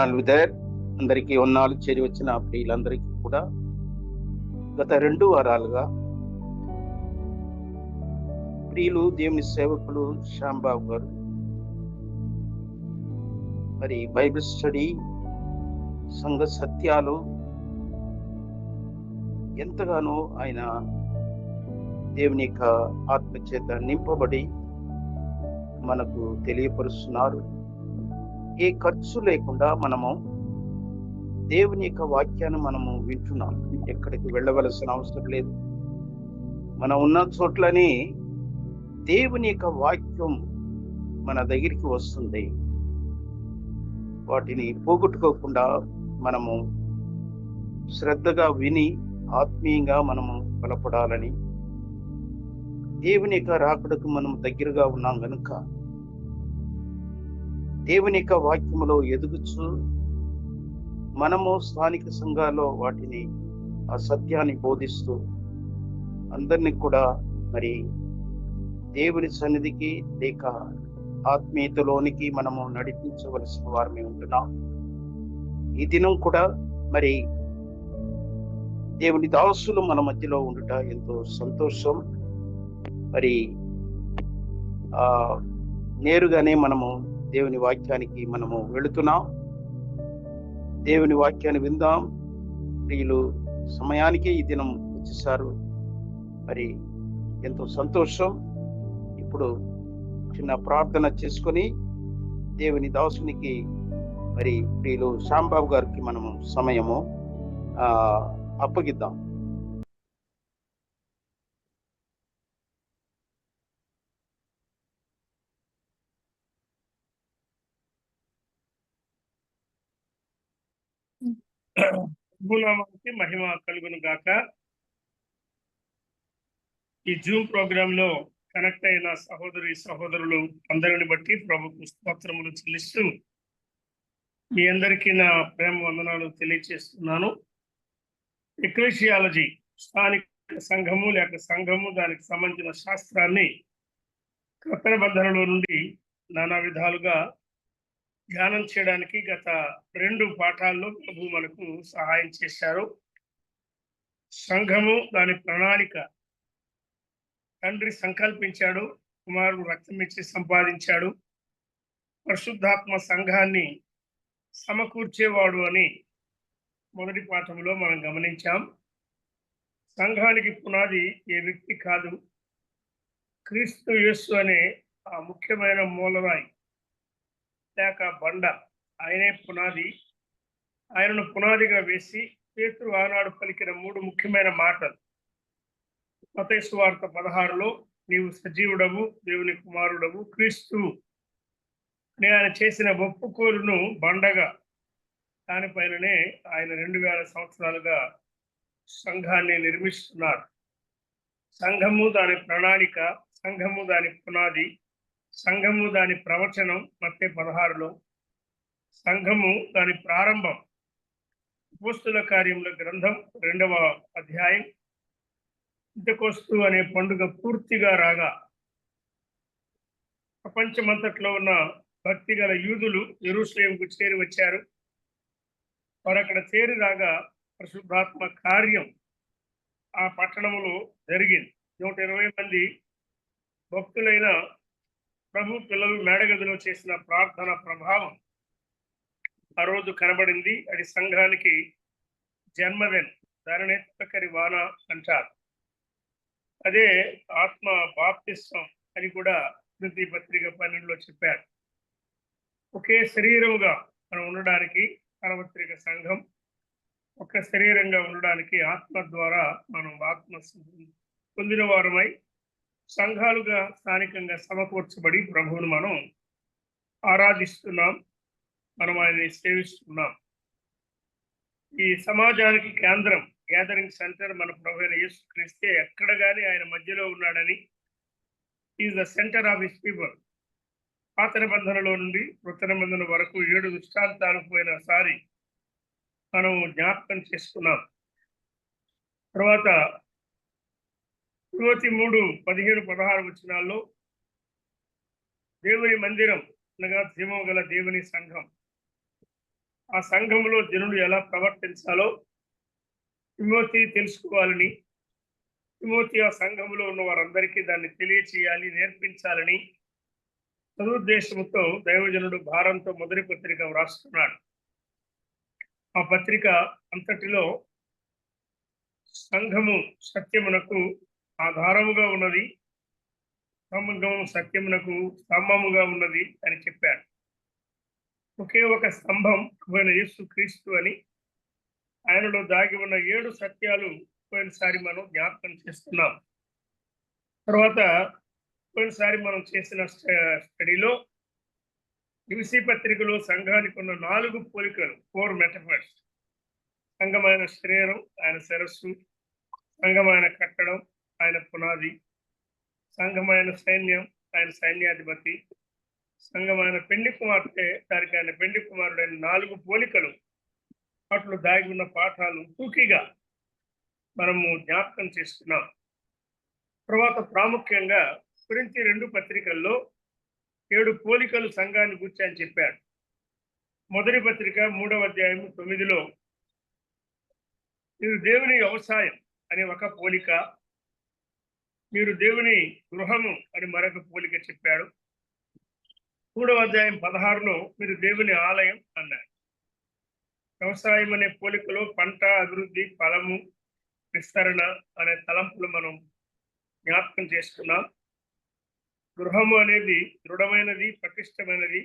వందనాలు విదర్. అందరికీ వందనాలు. చేరి వచ్చిన ప్రియులందరికీ కూడా గత 2 వారాలుగా ప్రియులు దేవుని సేవకులు శ్యాంబాబు గారు మరి బైబిల్ స్టడీ, సంఘ సత్యాలు ఎంతగానో ఆయన దేవుని యొక్క ఆత్మచేత నింపబడి మనకు తెలియపరుస్తున్నారు. ఏ ఖర్చు లేకుండా మనము దేవుని యొక్క వాక్యాన్ని మనము వింటున్నాం. ఎక్కడికి వెళ్ళవలసిన అవసరం లేదు. మనం ఉన్న చోట్లని దేవుని యొక్క వాక్యం మన దగ్గరికి వస్తుంది. వాటిని పోగొట్టుకోకుండా మనము శ్రద్ధగా విని ఆత్మీయంగా మనము బలపడాలని, దేవుని యొక్క రాకడకు మనం దగ్గరగా ఉన్నాం కనుక దేవుని యొక్క వాక్యములో ఎదుగుచు మనము స్థానిక సంఘాల్లో వాటిని ఆ సత్యాన్ని బోధిస్తూ అందరినీ కూడా మరి దేవుని సన్నిధికి లేక ఆత్మీయతలోనికి మనము నడిపించవలసిన వారమే ఉంటున్నాం. ఈ దినం కూడా మరి దేవుని దాసులు మన మధ్యలో ఉండుట ఎంతో సంతోషం. మరి నేరుగానే మనము దేవుని వాక్యానికి మనము వెళుతున్నాం. దేవుని వాక్యాన్ని విందాం. ప్రియులు సమయానికి ఈ దినం వచ్చేసారు. మరి ఎంతో సంతోషం. ఇప్పుడు చిన్న ప్రార్థన చేసుకొని దేవుని దాసునికి మరి ప్రియులు శ్యాంబాబు గారికి మనము సమయము అప్పగిద్దాం. ప్రభునామానికి మహిమ కలుగును గాక. ఈ జూమ్ ప్రోగ్రామ్ లో కనెక్ట్ అయిన సహోదరులు అందరిని బట్టి ప్రభుకు స్తోత్రములు చెల్లిస్తూ మీ అందరికీ నా ప్రేమ వందనాలు తెలియజేస్తున్నాను. ఎక్లెసియాలజీ, స్థానిక సంఘము లేక సంఘము, దానికి సంబంధించిన శాస్త్రాన్ని కొత్త నిబంధనలో నుండి నానా విధాలుగా ధ్యానం చేయడానికి గత 2 పాఠాల్లో ప్రభు మనకు సహాయం చేశారు. సంఘము, దాని ప్రణాళిక. తండ్రి సంకల్పించాడు, కుమారుడు రక్తం ఇచ్చి సంపాదించాడు, పరిశుద్ధాత్మ సంఘాన్ని సమకూర్చేవాడు అని మొదటి పాఠంలో మనం గమనించాం. సంఘానికి పునాది ఏ వ్యక్తి కాదు, క్రీస్తు యేసు అనే ఆ ముఖ్యమైన మూలరాయి లేక బండ. ఆయనే పునాది. ఆయనను పునాదిగా వేసి పేతురు ఆనాడు పలికిన 3 ముఖ్యమైన మాటలు. మత్తయి సువార్త 16లో నీవు సజీవుడవు, దేవుని కుమారుడవు, క్రీస్తు అని ఆయన చేసిన ఒప్పుకోలును బండగా, దానిపైననే ఆయన 2000 సంవత్సరాలుగా సంఘాన్ని నిర్మిస్తున్నారు. సంఘము దాని ప్రణాళిక, సంఘము దాని పునాది, సంఘము దాని ప్రవచనం మత్తయి 16లో, సంఘము దాని ప్రారంభం అపోస్తలుల కార్యముల గ్రంథం 2వ అధ్యాయం. పెంతెకొస్తు అనే పండుగ పూర్తిగా రాగా ప్రపంచమంతట్లో ఉన్న భక్తి గల యూదులు యెరూషలేముకు చేరి వచ్చారు. వారు అక్కడ చేరి రాగా పరిశుద్ధాత్మ కార్యం ఆ పట్టణంలో జరిగింది. 120 మంది భక్తులైన ప్రభు పిల్లలు మేడగదిలో చేసిన ప్రార్థన ప్రభావం ఆ రోజు కనబడింది. అది సంఘానికి జన్మదినం. దానినే తొలకరి వాన అంటారు. అదే ఆత్మ బాప్తిస్వం అని కూడా కృతి పత్రిక 12లో చెప్పారు. ఒకే శరీరముగా మనం ఉండడానికి సార్వత్రిక సంఘం, ఒక శరీరంగా ఉండడానికి ఆత్మ ద్వారా మనం ఆత్మ పొందిన వారమై సంఘాలుగా స్థానికంగా సమకూర్చబడి ప్రభువును మనం ఆరాధిస్తున్నాం, మనం ఆయన్ని సేవిస్తున్నాం. ఈ సమాజానికి కేంద్రం, గ్యాదరింగ్ సెంటర్ మన ప్రభు అయిన యేసుక్రీస్తే. ఎక్కడ కానీ ఆయన మధ్యలో ఉన్నాడని, is the centre of his people. పాత నిబంధనలో నుండి కొత్త నిబంధన వరకు 7 దృష్టాంతాలు పోయినసారి మనం జ్ఞాపకం చేసుకున్నాం. తర్వాత 3:15-16 వచనాల్లో దేవుని మందిరం అనగా జీవము గల దేవుని సంఘం ఆ సంఘంలో జనులు ఎలా ప్రవర్తించాలో తిమోతి తెలుసుకోవాలని, తిమోతి ఆ సంఘంలో ఉన్న వారందరికీ దాన్ని తెలియచేయాలి, నేర్పించాలని సదుద్దేశంతో దైవజనుడు భారంతో మొదటి పత్రిక వ్రాస్తున్నాడు. ఆ పత్రిక అంతటిలో సంఘము సత్యమునకు ఆధారముగా ఉన్నది, సంఘము సత్యమునకు స్తంభముగా ఉన్నది అని చెప్పాడు. ఒకే ఒక స్తంభం ప్రభువైన యేసు క్రీస్తు అని, ఆయనలో దాగి ఉన్న 7 సత్యాలు పోయినసారి మనం జ్ఞాపకం చేస్తున్నాం. తర్వాత పోయినసారి మనం చేసిన స్టడీలో ఎఫెసీ పత్రికలో సంఘానికి ఉన్న 4 పోలికలు, 4 మెటఫర్స్. సంఘమైన శరీరం ఆయన శిరస్సు, సంఘమైన కట్టడం ఆయన పునాది, సంఘమైన సైన్యం ఆయన సైన్యాధిపతి, సంఘమైన పెండి కుమార్తె దానికి ఆయన పెండి కుమారుడైన 4 పోలికలు, వాటిలో దాగి ఉన్న పాఠాలు తూకీగా మనము జ్ఞాపకం చేసుకున్నాం. తర్వాత ప్రాముఖ్యంగా కొరింథీ 2 పత్రికల్లో 7 పోలికలు సంఘాన్ని గురించి అని చెప్పాడు. మొదటి పత్రిక 3వ అధ్యాయం 9లో మీరు దేవుని వ్యవసాయం అనే ఒక పోలిక, మీరు దేవుని గృహము అని మరొక పోలిక చెప్పాడు. 3వ అధ్యాయం 16లో మీరు దేవుని ఆలయం అన్నాడు. వ్యవసాయం అనే పోలికలో పంట, అభివృద్ధి, ఫలము, విస్తరణ అనే తలంపులు మనం జ్ఞాపకం చేసుకున్నాం. గృహము అనేది దృఢమైనది, పటిష్టమైనది,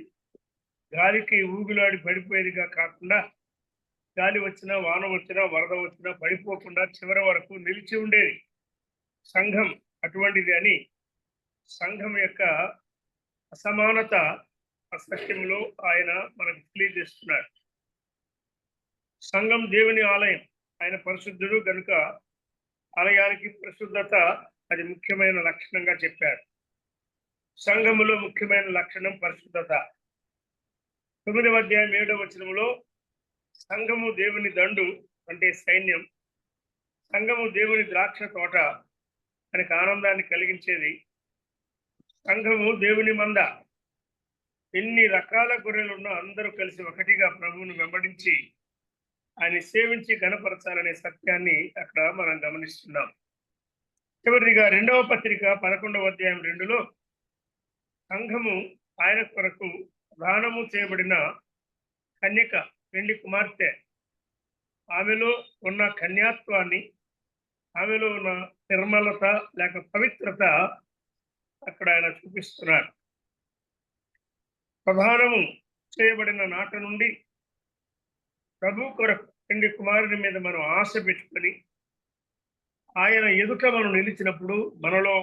గాలికి ఊగులాడి పడిపోయేదిగా కాకుండా గాలి వచ్చినా, వాన వచ్చినా, వరద వచ్చినా పడిపోకుండా చివరి వరకు నిలిచి ఉండేది. సంఘం అటువంటిది అని సంఘం యొక్క అసమానత సత్యంలో ఆయన మనకు తెలియజేస్తున్నాడు. సంఘం దేవుని ఆలయం, ఆయన పరిశుద్ధుడు కనుక ఆలయానికి పరిశుద్ధత అది ముఖ్యమైన లక్షణంగా చెప్పారు. సంఘములో ముఖ్యమైన లక్షణం పరిశుద్ధత. 9వ అధ్యాయం 7వ వచనంలో సంఘము దేవుని దండు అంటే సైన్యం, సంఘము దేవుని ద్రాక్ష తోట మనకి ఆనందాన్ని కలిగించేది, సంఘము దేవుని మంద, ఎన్ని రకాల గొర్రెలున్నా అందరూ కలిసి ఒకటిగా ప్రభువును వెంబడించి ఆయన సేవించి గణపరచాలనే సత్యాన్ని అక్కడ మనం గమనిస్తున్నాం. చివరిగా 2వ పత్రిక 11వ అధ్యాయం 2లో సంఘము ఆయన కొరకు దానము చేయబడిన కన్యక, పెండి కుమార్తె, ఆమెలో ఉన్న కన్యాత్వాన్ని, ఆమెలో ఉన్న నిర్మలత లేక పవిత్రత అక్కడ ఆయన చూపిస్తున్నాడు. ప్రధానము చేయబడిన నాట నుండి ప్రభు కొరకు పెండి కుమారుని మీద మనం ఆశ పెట్టుకొని ఆయన ఎదుట మనం నిలిచినప్పుడు మనలో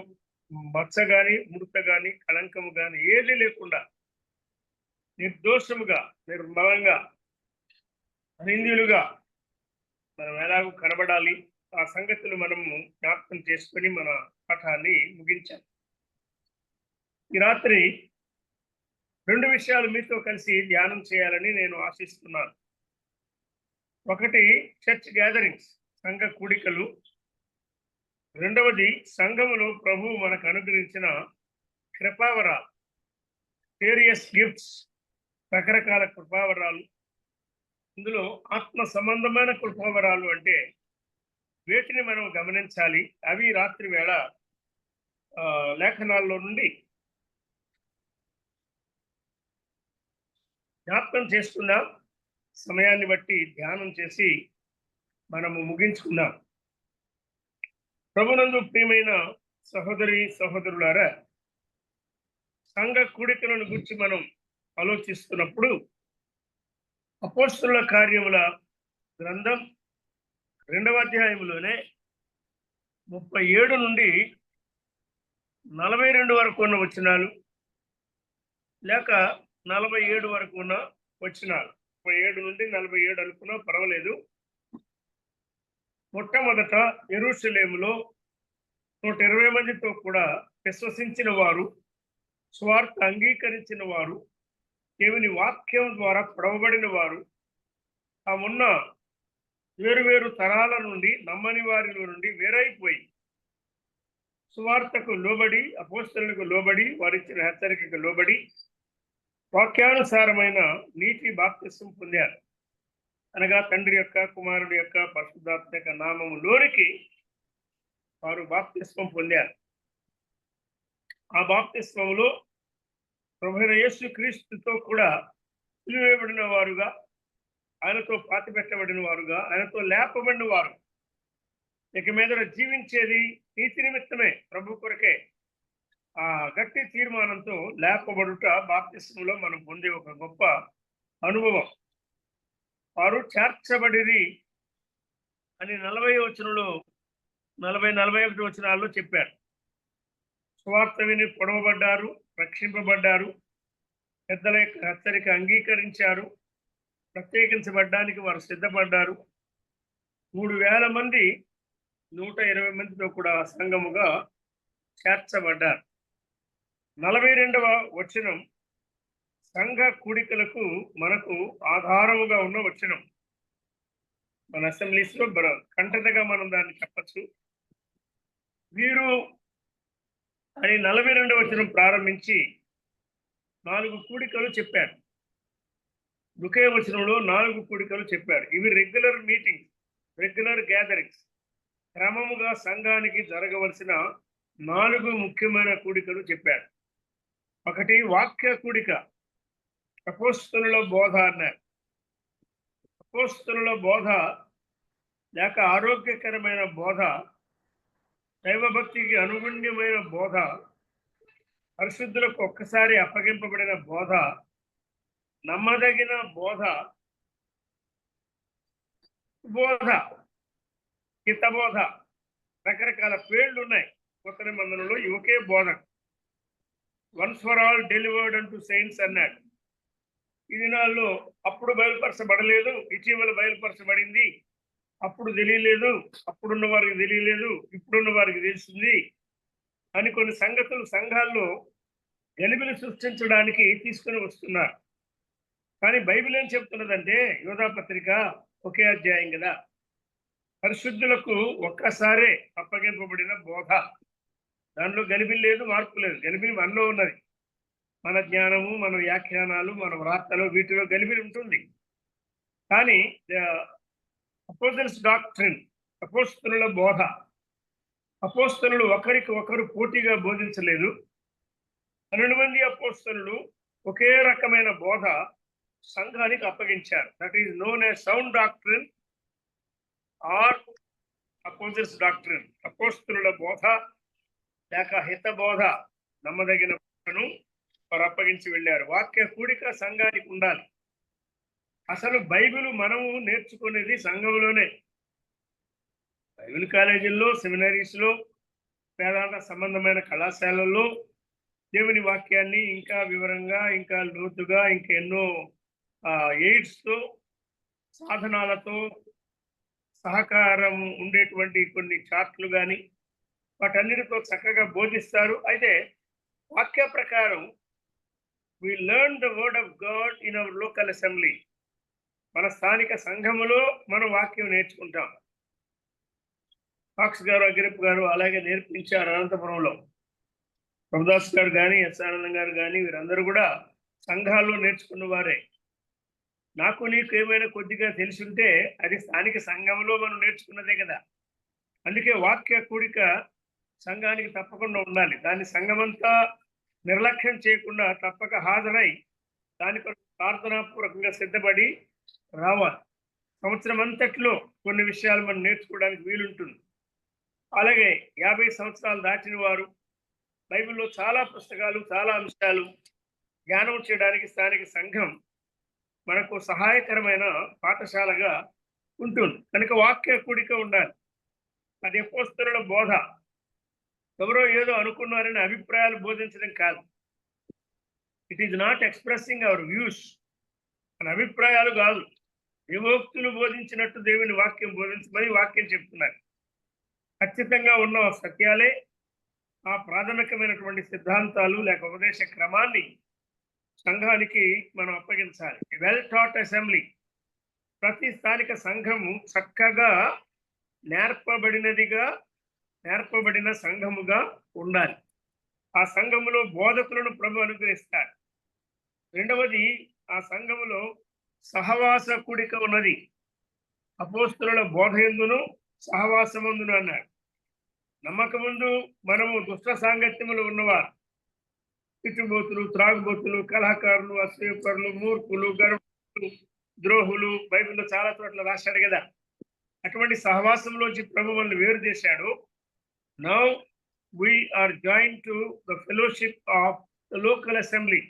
మచ్చ గాని, ముడత గాని, కళంకము గాని ఏది లేకుండా నిర్దోషముగా, నిర్మలంగా, అనింద్యులుగా మనం ఎలాగూ కనబడాలి, ఆ సంగతులు మనము జ్ఞాపకం చేసుకొని మన పాఠాన్ని ముగించాం. ఈ రాత్రి 2 విషయాలు మీతో కలిసి ధ్యానం చేయాలని నేను ఆశిస్తున్నాను. ఒకటి చర్చ్ గ్యాదరింగ్స్, సంఘ కూడికలు. రెండవది సంఘములో ప్రభువు మనకు అనుగ్రహించిన కృపావరాలు, వేరియస్ గిఫ్ట్స్, రకరకాల కృపావరాలు. ఇందులో ఆత్మ సంబంధమైన కృపావరాలు అంటే వేటిని మనం గమనించాలి. అవి రాత్రి వేళ లేఖనాల్లో నుండి జ్ఞాపకం చేసుకుందాం. సమయాన్ని బట్టి ధ్యానం చేసి మనము ముగించుకుందాం. ప్రభునందు ప్రియమైన సహోదరి సహోదరులారా, సంఘ కూడికలను గురించి మనం ఆలోచిస్తున్నప్పుడు అపోస్తలుల కార్యముల గ్రంథం 2వ అధ్యాయంలోనే 37 నుండి 42 వరకు ఉన్న వచనాలు, లేక 47 వరకు ఉన్న వచనాలు, 37 నుండి 47 అనుకున్నా పర్వాలేదు. మొట్టమొదట యెరూషలేములో 120 మందితో కూడా విశ్వసించిన వారు, స్వార్థ అంగీకరించిన వారు, దేవుని వాక్యం ద్వారా పొడవబడిన వారు, ఆ ఉన్న వేరు తరాల నుండి నమ్మని వారిలో నుండి వేరైపోయి సువార్తకు లోబడి, అపోస్తలులకు లోబడి, వారిచ్చిన హెచ్చరికకు లోబడి వాక్యానుసారమైన నీటి బాప్తిసం పొందారు. అనగా తండ్రి యొక్క, కుమారుడి యొక్క, పరిశుద్ధాత్మ యొక్క నామములోనికి వారు బాప్తిస్మం పొందారు. ఆ బాప్తిస్మములో ప్రభువైన యేసు క్రీస్తుతో కూడా సిలువేయబడిన వారుగా, ఆయనతో పాతిపెట్టబడిన వారుగా, ఆయనతో లేపబడిన వారు. ఇక మీద జీవించేది నీతి నిమిత్తమే, ప్రభు కొరకే. ఆ గట్టి తీర్మానంతో లేపబడుట బాప్తిస్మములో మనం పొందే ఒక గొప్ప అనుభవం. వారు చేర్చబడిరి అని 40 వచనంలో 40-41 వచనాల్లో చెప్పారు. సువార్త విని పొడవబడ్డారు, రక్షింపబడ్డారు, పెద్దల యొక్క హెచ్చరిక అంగీకరించారు, ప్రత్యేకించబడ్డానికి వారు సిద్ధపడ్డారు. 3000 మంది 120 మందితో కూడా సంఘముగా చేర్చబడ్డారు. 42వ వచనం సంఘ కూడికలకు మనకు ఆధారముగా ఉన్న వచనం. మన అసెంబ్లీస్ లో కంటతగా మనం దాన్ని చెప్పచ్చు. వీరు అని 42వ వచనం ప్రారంభించి 4 కూడికలు చెప్పారు. ఒకే వచనంలో 4 కూడికలు చెప్పారు. ఇవి రెగ్యులర్ మీటింగ్స్, రెగ్యులర్ గ్యాదరింగ్స్, క్రమముగా సంఘానికి జరగవలసిన 4 ముఖ్యమైన కూడికలు చెప్పారు. ఒకటి వాక్య కూడిక, అపోస్తలుల బోధ అన్నారు. అపోస్తలుల బోధ లేక ఆరోగ్యకరమైన బోధ, దైవభక్తికి అనుగుణ్యమైన బోధ, పరిశుద్ధులకు ఒక్కసారి అప్పగింపబడిన బోధ, నమ్మదగిన బోధ, బోధ, హితబోధ, రకరకాల పేర్లు ఉన్నాయి కొత్త నిబంధనలో. ఒకే బోధ, వన్స్ ఫర్ ఆల్ డెలివర్డ్ అంటూ సెయింట్స్ అన్నాడు. ఈ దినాల్లో అప్పుడు బయలుపరచబడలేదు, ఇటీవల బయలుపరచబడింది, అప్పుడు తెలియలేదు, అప్పుడున్న వారికి తెలియలేదు, ఇప్పుడున్న వారికి తెలిసింది అని కొన్ని సంగతులు సంఘాల్లో గలిబిలి సృష్టించడానికి తీసుకుని వస్తున్నారు. కానీ బైబిల్ ఏం చెప్తున్నదంటే, యోధా పత్రిక ఒకే అధ్యాయం కదా, పరిశుద్ధులకు ఒక్కసారే అప్పగింపబడిన బోధ. దానిలో గలిబిలి లేదు, మార్పు లేదు. గలిబిలి మనలో ఉన్నది. మన జ్ఞానము, మన వ్యాఖ్యానాలు, మన వార్తలు, వీటిలో గలిబిలి ఉంటుంది. కానీ అపోజిల్స్ డాక్ట్రిన్, అపోస్తలుల బోధ, అపోస్తలులు ఒకరికి ఒకరు పోటీగా బోధించలేదు. 12 మంది అపోస్తలులు ఒకే రకమైన బోధ సంఘానికి అప్పగించారు. That is known as sound doctrine or apostles doctrine. అపోస్తలుల బోధ లేక హిత బోధ, నమ్మదగిన బోధను వారు అప్పగించి వెళ్ళారు. వాక్య కూడిక సంఘానికి ఉండాలి. అసలు బైబిల్ మనము నేర్చుకునేది సంఘంలోనే. బైబిల్ కాలేజీల్లో, సెమినరీస్లో, వేదాంత సంబంధమైన కళాశాలల్లో దేవుని వాక్యాన్ని ఇంకా వివరంగా, ఇంకా లోతుగా, ఇంకా ఎన్నో ఎయిడ్స్తో, సాధనాలతో సహకారం ఉండేటువంటి కొన్ని చార్ట్లు కానీ వాటన్నిటితో చక్కగా బోధిస్తారు. అయితే వాక్య ప్రకారం we learn the word of God in our local assembly. మన స్థానిక సంఘములో మన వాక్యం నేర్చుకుంటాం. ఫాక్స్ గారు, అగ్రిప్ గారు అలాగే నేర్పించారు అనంతపురంలో. ప్రభుదాస్ గారు కానీ, ఎస్ ఆనందం గారు కానీ, వీరందరూ కూడా సంఘాల్లో నేర్చుకున్న వారే. నాకు నీకు ఏమైనా కొద్దిగా తెలిసింటే అది స్థానిక సంఘంలో మనం నేర్చుకున్నదే కదా. అందుకే వాక్య కూడిక సంఘానికి తప్పకుండా ఉండాలి. దాన్ని సంఘమంతా నిర్లక్ష్యం చేయకుండా తప్పక హాజరై దాని కొరకు ప్రార్థనాపూర్వకంగా సిద్ధపడి రావాలి. సంవత్సరం అంతట్లో కొన్ని విషయాలు మనం నేర్చుకోవడానికి వీలుంటుంది. అలాగే 50 సంవత్సరాలు దాటిన వారు బైబిల్లో చాలా పుస్తకాలు, చాలా అంశాలు ధ్యానం చేయడానికి స్థానిక సంఘం మనకు సహాయకరమైన పాఠశాలగా ఉంటుంది. కనుక వాక్య కూడిక ఉండాలి. అది అపోస్తలుల బోధ. ఎవరో ఏదో అనుకున్నారని అభిప్రాయాలు బోధించడం కాదు. It is not expressing hour views. మన అభిప్రాయాలు కాదు, దేవోక్తులు బోధించినట్టు దేవుని వాక్యం బోధించమని వాక్యం చెప్తున్నారు. ఖచ్చితంగా ఉన్న సత్యాలే, ఆ ప్రాథమికమైనటువంటి సిద్ధాంతాలు లేక ఉపదేశ క్రమాన్ని సంఘానికి మనం అప్పగించాలి. Well taught assembly. ప్రతి స్థానిక సంఘము చక్కగా నేర్పబడిన సంఘముగా ఉండాలి. ఆ సంఘములో బోధకులను ప్రభు అనుగ్రహిస్తారు. రెండవది, ఆ సంఘములో సహవాస కూడిక ఉన్నది. అపోస్తుల బోధ యందును సహవాసమందును అన్నాడు. నమ్మకముందు మనము దుష్ట సాంగత్యములు ఉన్నవారు, తిట్టుబోతులు, త్రాగుబోతులు, కలహకారులు, అసూయపరులు, మూర్ఖులు, గర్వములు, ద్రోహులు, బైబిల్లో చాలా చోట్ల రాశాడు కదా. అటువంటి సహవాసంలోంచి ప్రభు మనల్ని వేరు చేశాడు. Now we are join to the fellowship of the local assembly.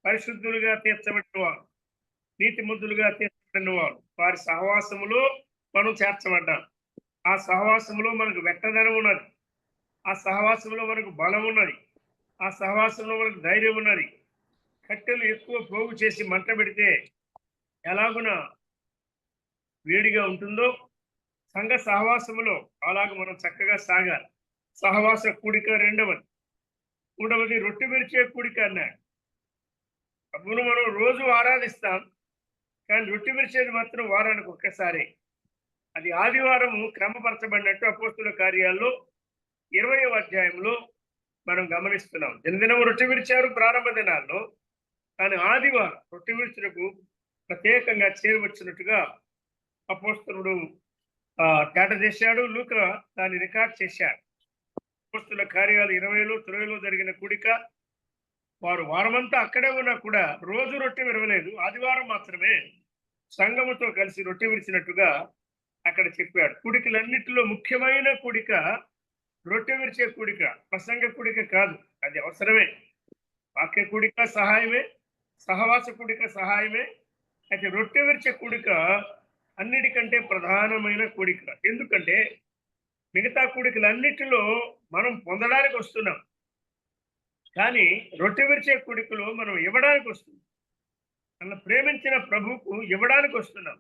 పరిశుద్ధులుగా తీర్చబడిన వారు, నీతిమంతులుగా తీర్చబడిన వారు, వారి సహవాసములో మనం చేర్చబడ్డాం. ఆ సహవాసంలో మనకు వెట్టదనం ఉన్నది, ఆ సహవాసంలో మనకు బలం ఉన్నది, ఆ సహవాసంలో మనకు ధైర్యం ఉన్నది. కట్టెలు ఎక్కువ పోగు చేసి మంట పెడితే ఎలాగున వేడిగా ఉంటుందో సంఘ సహవాసములో అలాగ మనం చక్కగా సాగాలి. సహవాస కూడిక రెండవది. మూడవది రొట్టె విరిచే కూడిక అన్నాడు. అప్పుడు మనం రోజు ఆరాధిస్తాం, కానీ రొట్టె విరిచేది మాత్రం వారానికి ఒక్కసారి. అది ఆదివారము క్రమపరచబడినట్టు అపోస్తుల కార్యాల్లో 20వ అధ్యాయంలో మనం గమనిస్తున్నాం. దినదినం రొట్టె విరిచారు ప్రారంభ దినాల్లో, కానీ ఆదివారం రొట్టె విరుచుటకు ప్రత్యేకంగా చేరవచ్చినట్టుగా అపోస్తలుడు తేట చేశాడు. లూకా దాన్ని రికార్డ్ చేశాడు. అపోస్తుల కార్యాలు 20లో జరిగిన కూడిక, వారు వారమంతా అక్కడే ఉన్నా కూడా రోజు రొట్టె విరవలేదు, ఆదివారం మాత్రమే సంఘముతో కలిసి రొట్టె విరిచినట్టుగా అక్కడ చెప్పాడు. కూడికలన్నిటిలో ముఖ్యమైన కూడిక రొట్టె విరిచే కూడిక, ప్రసంగ కూడిక కాదు. అది అవసరమే. వాక్య కూడిక సహాయమే, సహవాస కూడిక సహాయమే. అయితే రొట్టె విరిచే కూడిక అన్నిటికంటే ప్రధానమైన కూడిక. ఎందుకంటే మిగతా కూడికలన్నిటిలో మనం పొందడానికి వస్తున్నాం, కానీ రొట్టె విరిచే కూడికలో మనం ఇవ్వడానికి వస్తున్నాం. మన ప్రేమించిన ప్రభువుకు ఇవ్వడానికి వస్తున్నాం.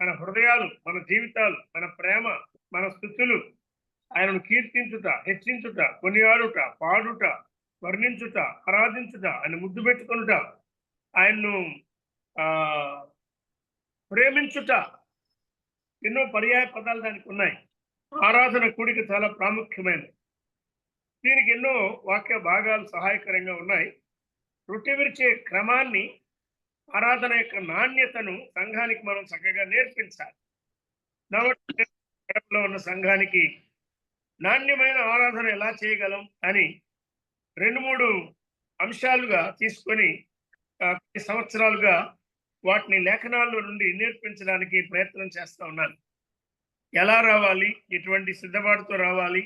మన హృదయాలు, మన జీవితాలు, మన ప్రేమ, మన స్తుతులు, ఆయనను కీర్తించుట, హెచ్చించుట, కొనియాడుట, పాడుట, వర్ణించుట, ఆరాధించుట, ఆయన ముద్దు పెట్టుకొనుట, ఆయన్ను ప్రేమించుట, ఎన్నో పర్యాయ పదాలు దానికి ఉన్నాయి. ఆరాధన కూడిక చాలా ప్రాముఖ్యమైనది. దీనికి ఎన్నో వాక్య భాగాలు సహాయకరంగా ఉన్నాయి. రొట్టె విరిచే క్రమాన్ని, ఆరాధన యొక్క నాణ్యతను సంఘానికి మనం చక్కగా నేర్పించాలి. నవలో ఉన్న సంఘానికి నాణ్యమైన ఆరాధన ఎలా చేయగలం అని 2-3 అంశాలుగా తీసుకొని కొన్ని సంవత్సరాలుగా వాటిని లేఖనాల్లో నుండి నేర్పించడానికి ప్రయత్నం చేస్తూ ఉన్నాను. ఎలా రావాలి, ఎటువంటి సిద్ధపాటుతో రావాలి,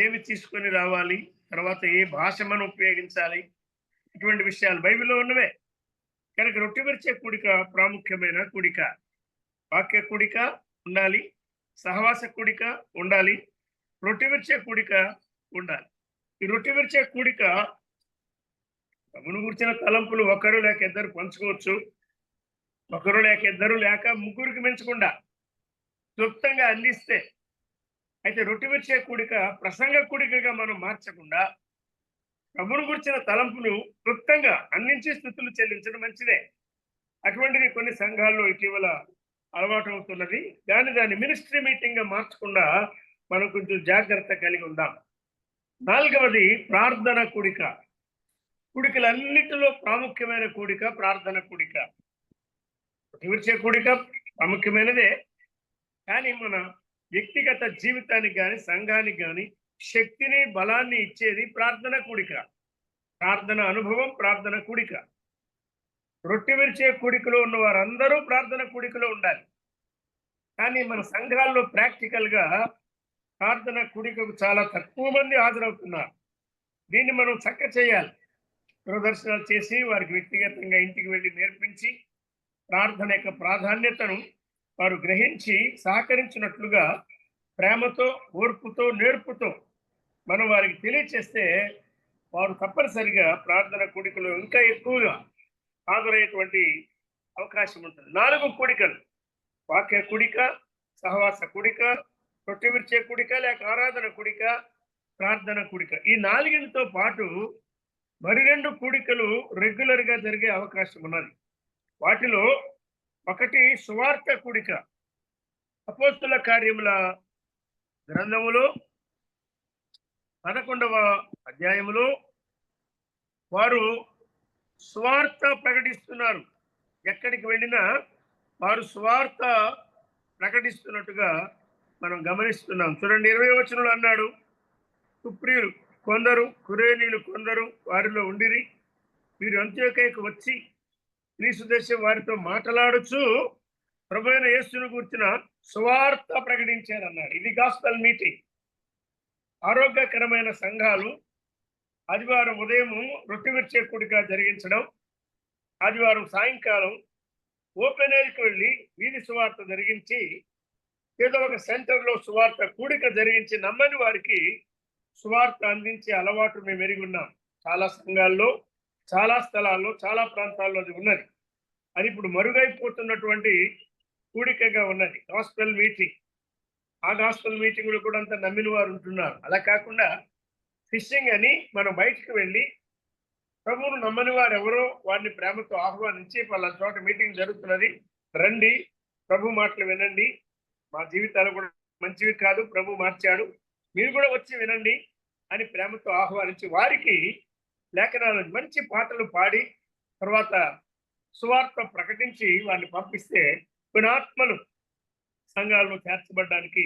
ఏమి తీసుకొని రావాలి, తర్వాత ఏ భాష మనం ఉపయోగించాలి, ఇటువంటి విషయాలు బైబిల్లో ఉన్నవే. కనుక రొట్టె విరిచే కూడిక ప్రాముఖ్యమైన కూడిక. వాక్య కూడిక ఉండాలి, సహవాస కూడిక ఉండాలి, రొట్టె విరిచే కూడిక ఉండాలి. ఈ రొట్టె విరిచే కూడిక గురించిన తలంపులు ఒకరు లేక ఇద్దరు పంచుకోవచ్చు, ఒకరు లేక ఇద్దరు లేక ముగ్గురికి మించకుండా క్లుప్తంగా అందిస్తే. అయితే రొట్టె విరిచే కూడిక ప్రసంగ కూడికగా మనం మార్చకుండా ప్రభువును గురించిన తలంపును క్లుప్తంగా అందించి స్తుతులు చెల్లించడం మంచిదే. అటువంటిది కొన్ని సంఘాల్లో ఇటీవల అలవాటు అవుతున్నది. దాన్ని మినిస్ట్రీ మీటింగ్ గా మార్చకుండా మనం కొంచెం జాగ్రత్త కలిగి ఉందాం. 4వది ప్రార్థన కూడిక. కూడికలన్నిటిలో ప్రాముఖ్యమైన కూడిక ప్రార్థన కూడిక. విరిచే కూడిక ప్రాముఖ్యమైనదే, కానీ మన వ్యక్తిగత జీవితానికి కానీ సంఘానికి కానీ శక్తిని, బలాన్ని ఇచ్చేది ప్రార్థన కూడిక. ప్రార్థన అనుభవం ప్రార్థన కూడిక. రొట్టె విరిచే కూడికలో ఉన్న వారందరూ ప్రార్థన కూడికలో ఉండాలి. కానీ మన సంఘాల్లో ప్రాక్టికల్ గా ప్రార్థన కూడికకు చాలా తక్కువ మంది హాజరవుతున్నారు. దీన్ని మనం చక్క చేయాలి. ప్రదర్శనలు చేసి వారికి వ్యక్తిగతంగా ఇంటికి వెళ్ళి నేర్పించి ప్రార్థన యొక్క ప్రాధాన్యతను వారు గ్రహించి సహకరించినట్లుగా ప్రేమతో, ఓర్పుతో, నేర్పుతో మనం వారికి తెలియచేస్తే వారు తప్పనిసరిగా ప్రార్థన కూడికలో ఇంకా ఎక్కువగా హాజరయ్యేటువంటి అవకాశం ఉంటుంది. 4 కూడికలు: వాక్య కూడిక, సహవాస కూడిక, రొట్టె విరిచే కూడిక లేక ఆరాధన కూడిక, ప్రార్థన కూడిక. ఈ 4తో పాటు మరి 2 కూడికలు రెగ్యులర్ గా జరిగే అవకాశం ఉన్నది. వాటిలో ఒకటి సువార్త కూడిక. అపోస్తుల కార్యముల గ్రంథములో 11వ అధ్యాయములో వారు సువార్త ప్రకటిస్తున్నారు. ఎక్కడికి వెళ్ళినా వారు సువార్త ప్రకటిస్తున్నట్టుగా మనం గమనిస్తున్నాం. చూడండి 20వ వచనంలో అన్నాడు, కుప్రీయులు కొందరు కురేనీయులు కొందరు వారిలో ఉండిరి. వీరు అంత్యోక్యకు వచ్చి క్రీస్తు దేశం వారితో మాట్లాడుచు ప్రభువైన యేసును గురించిన సువార్త ప్రకటించారన్నాడు. ఇది గాస్పెల్ మీటింగ్. ఆరోగ్యకరమైన సంఘాలు ఆదివారం ఉదయము రొట్టె విరిచే కూడిక జరిగించడం, ఆదివారం సాయంకాలం ఓపెన్ ఎయిర్కి వెళ్ళి వీధి సువార్త జరిగించి ఏదో ఒక సెంటర్లో సువార్త కూడిక జరిగించి నమ్మని వారికి సువార్త అందించే అలవాటు మేము ఎరిగి ఉన్నాం. చాలా సంఘాల్లో, చాలా స్థలాల్లో, చాలా ప్రాంతాల్లో అది ఉన్నది. అది ఇప్పుడు మరుగైపోతున్నటువంటి కూడికగా ఉన్నది గాస్పెల్ మీటింగ్. ఆ గాస్పెల్ మీటింగ్లో కూడా అంతా నమ్మిన వారు ఉంటున్నారు. అలా కాకుండా ఫిషింగ్ అని మనం బయటికి వెళ్ళి ప్రభువును నమ్మని వారు ఎవరో వారిని ప్రేమతో ఆహ్వానించి వాళ్ళ చోట మీటింగ్ జరుగుతున్నది, రండి, ప్రభు మాటలు వినండి, మా జీవితాలు కూడా మంచివి కాదు, ప్రభు మార్చాడు, మీరు కూడా వచ్చి వినండి అని ప్రేమతో ఆహ్వానించి వారికి లేఖనాలు మంచి పాటలు పాడి తర్వాత సువార్త ప్రకటించి వారిని పంపిస్తే కొన్ని ఆత్మలు సంఘాలను చేర్చబడడానికి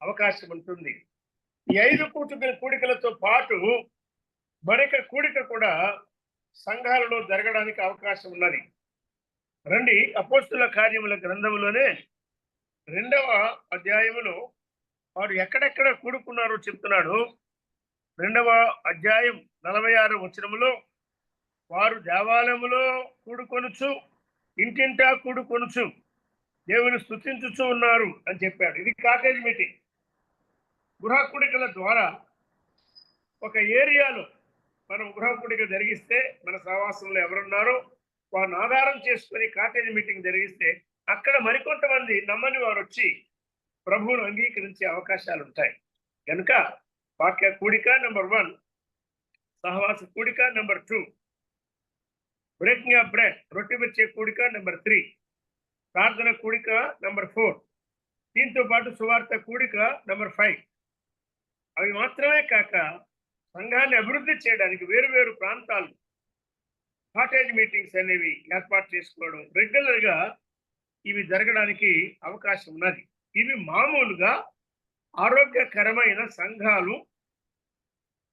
అవకాశం ఉంటుంది. ఈ 5 కూడికలతో పాటు మరొక కూడిక కూడా సంఘాలలో జరగడానికి అవకాశం ఉన్నది. రండి, అపోస్తుల కార్యముల గ్రంథములోనే 2వ అధ్యాయములో వారు ఎక్కడెక్కడ కూడుకున్నారో చెప్తున్నాడు. 2వ అధ్యాయం 46వ వచనములో వారు దేవాలయములో కూడుకొనుచు ఇంటింటా కూడుకొనుచు దేవుని స్తుతించుచు ఉన్నారు అని చెప్పాడు. ఇది కాటేజ్ మీటింగ్. గృహ కూడికల ద్వారా ఒక ఏరియాలో మనం గృహ కూడిక జరిగిస్తే మన సహవాసంలో ఎవరున్నారో వారిని ఆధారం చేసుకొని కాటేజ్ మీటింగ్ జరిగిస్తే అక్కడ మరికొంతమంది నమ్మని వారు వచ్చి ప్రభువును అంగీకరించే అవకాశాలు ఉంటాయి. కనుక వాక్య కూడిక నెంబర్ 1, సహవాస కూడిక నెంబర్ 2, బ్రేకింగ్ ఆఫ్ బ్రెడ్ రొట్టె విరిచే కూడిక నెంబర్ 3, ప్రార్థన కూడిక నెంబర్ 4, దీంతో పాటు సువార్త కూడిక నెంబర్ 5. అవి మాత్రమే కాక సంఘాన్ని అభివృద్ధి చేయడానికి వేరు ప్రాంతాలు కాటేజ్ మీటింగ్స్ అనేవి ఏర్పాటు చేసుకోవడం రెగ్యులర్గా ఇవి జరగడానికి అవకాశం ఉన్నది. ఇవి మామూలుగా ఆరోగ్యకరమైన సంఘాలు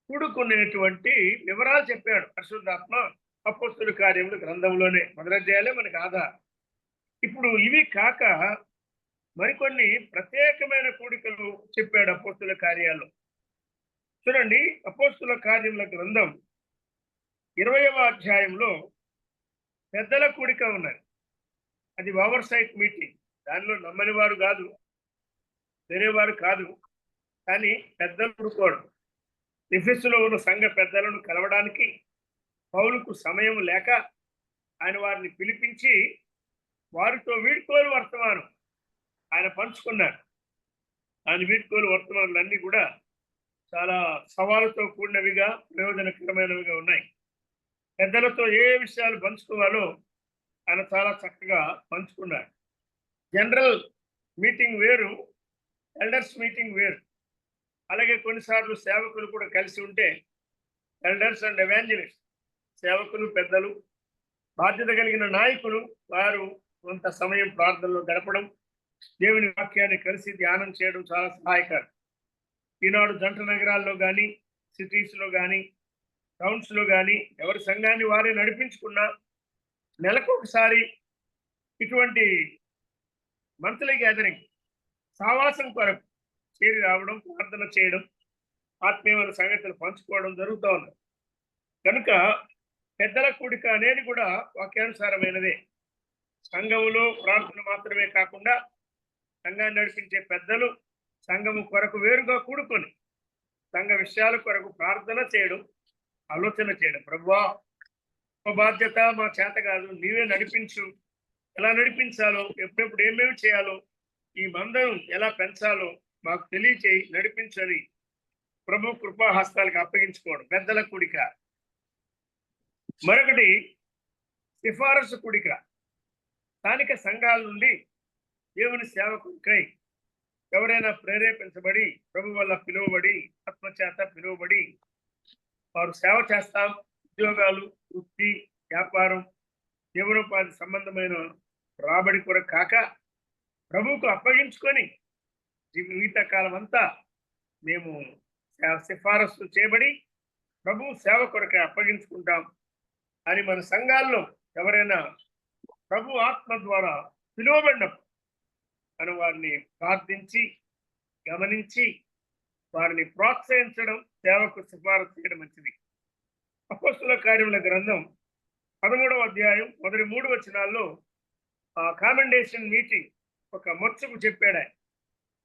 కూడుకునేటువంటి వివరాలు చెప్పాడు పరిశుద్ధాత్మ అపోస్తుల కార్యముల గ్రంథంలోనే. మొదటి అధ్యాయాలే మనకు ఆధారం. ఇప్పుడు ఇవి కాక మరికొన్ని ప్రత్యేకమైన కూడికలు చెప్పాడు అపోస్తుల కార్యాల్లో. చూడండి, అపోస్తుల కార్యముల గ్రంథం 20వ అధ్యాయంలో పెద్దల కూడిక ఉన్నది. అది ఓవర్ సైట్ మీటింగ్. దానిలో నమ్మని వారు కాదు, వేరేవారు కాదు, కానీ పెద్దలు కూడుకోవడం. ఎఫెసులో ఉన్న సంఘ పెద్దలను కలవడానికి పౌలుకు సమయం లేక ఆయన వారిని పిలిపించి వారితో వీడ్కోలు వర్తమానం ఆయన పంచుకున్నాడు. ఆయన వీడ్కోలు వర్తమానాలన్నీ కూడా చాలా సవాలుతో కూడినవిగా ప్రయోజనకరమైనవిగా ఉన్నాయి. పెద్దలతో ఏ విషయాలు పంచుకోవాలో ఆయన చాలా చక్కగా పంచుకున్నాడు. జనరల్ మీటింగ్ వేరు, ఎల్డర్స్ మీటింగ్ వేరు. అలాగే కొన్నిసార్లు సేవకులు కూడా కలిసి ఉంటే ఎల్డర్స్ అండ్ ఎవాంజలిస్ట్, సేవకులు పెద్దలు బాధ్యత కలిగిన నాయకులు వారు కొంత సమయం ప్రార్థనలో గడపడం, దేవుని వాక్యాన్ని కలిసి ధ్యానం చేయడం చాలా సహాయకరం. ఈనాడు జంట నగరాల్లో కానీ, సిటీస్లో కానీ, టౌన్స్లో కానీ ఎవరి సంఘాన్ని వారే నడిపించుకున్నా నెలకు ఒకసారి ఇటువంటి మంత్లీ గ్యాదరింగ్ సావాసం కొరకు చేరి రావడం, ప్రార్థన చేయడం, ఆత్మీయమైన సంగతులు పంచుకోవడం జరుగుతూ ఉంది. కనుక పెద్దల కూడిక అనేది కూడా వాక్యానుసారమైనదే. సంఘములో ప్రార్థన మాత్రమే కాకుండా సంఘాన్ని నడిపించే పెద్దలు సంఘము కొరకు వేరుగా కూడుకొని సంఘ విషయాల కొరకు ప్రార్థన చేయడం, ఆలోచన చేయడం. ప్రభువా, మా బాధ్యత మా చేత కాదు, నీవే నడిపించు, ఎలా నడిపించాలో, ఎప్పుడెప్పుడు ఏమేమి చేయాలో, ఈ మందం ఎలా పెంచాలో మాకు తెలియచేయి, నడిపించని ప్రభు కృపాహస్తాలకు అప్పగించుకోవడం పెద్దల కూడిక. మరొకటి సిఫారసు కూడిక. స్థానిక సంఘాల నుండి దేవుని సేవకుడికై ఎవరైనా ప్రేరేపించబడి ప్రభు వల్ల పిలువబడి ఆత్మచేత పిలువబడి వారు సేవ చేస్తాం, ఉద్యోగాలు, వృత్తి, వ్యాపారం, జీవనోపాధి సంబంధమైన రాబడి కొరకు కాక ప్రభువుకు అప్పగించుకొని జీవితకాలం అంతా మేము సిఫారసు చేయబడి ప్రభు సేవ కొరకే అప్పగించుకుంటాం అని మన సంఘాల్లో ఎవరైనా ప్రభు ఆత్మ ద్వారా పిలువబడినప్పుడు మనం వారిని ప్రార్థించి గమనించి వారిని ప్రోత్సహించడం, సేవకు సిఫారసు చేయడం మంచిది. అపోస్తుల కార్యముల గ్రంథం 13వ అధ్యాయం మొదటి 3 వచనాల్లో కామెండేషన్ మీటింగ్ ఒక మొత్సకు చెప్పాడు.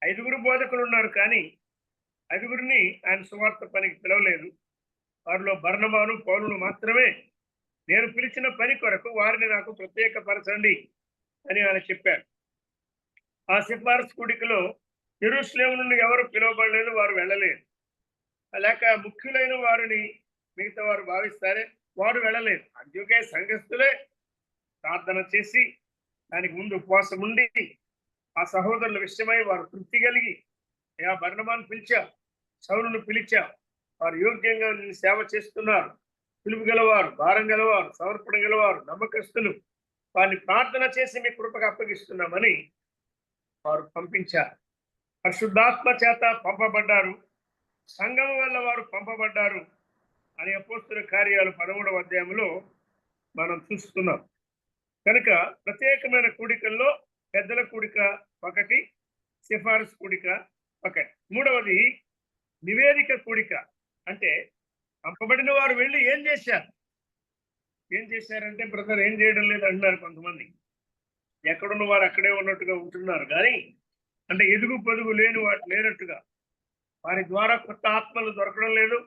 5 బోధకులు ఉన్నారు, కానీ 5 ఆయన సువార్త పనికి పిలవలేదు. వారిలో బర్నబాను, పౌలును మాత్రమే నేను పిలిచిన పని కొరకు వారిని నాకు ప్రత్యేకపరచండి అని ఆయన చెప్పాడు. ఆ సిఫారసు కూడికలో యెరూషలేము నుండి ఎవరు పిలువబడలేదు, వారు వెళ్ళలేదు. లేక ముఖ్యులైన వారిని మిగతా వారు భావిస్తారే, వారు వెళ్ళలేదు. అందుకే సంఘస్థులే ప్రార్థన చేసి దానికి ముందు ఉపవాసం ఉండి ఆ సహోదరుల విషయమై వారు తృప్తి కలిగి, అయ్యా బర్నబాను పిలిచా, సౌలును పిలిచా, వారు యోగ్యంగా నిన్ను సేవ చేస్తున్నారు, పిలుపు గలవారు, భారం గలవారు, సమర్పణ గలవారు, నమ్మకస్తులు, వారిని ప్రార్థన చేసి మీ కృపకు అప్పగిస్తున్నామని వారు పంపించారు. పరిశుద్ధాత్మ చేత పంపబడ్డారు, సంఘం వల్ల వారు పంపబడ్డారు అని అపోస్తుల కార్యాలు 13వ అధ్యాయంలో మనం చూస్తున్నాం. కనుక ప్రత్యేకమైన కూడికల్లో పెద్దల కూడిక ఒకటి, సిఫారసు కూడిక ఒకటి. మూడవది నివేదిక కూడిక. అంటే పంపబడిన వారు వెళ్ళి ఏం చేశారంటే బ్రదర్ ఏం చేయడం లేదు అంటున్నారు కొంతమంది. ఎక్కడున్న వారు అక్కడే ఉన్నట్టుగా ఉంటున్నారు, కానీ అంటే ఎదుగు పొదుగు లేని వాటి లేనట్టుగా వారి ద్వారా కొత్త ఆత్మలు దొరకడం లేదు,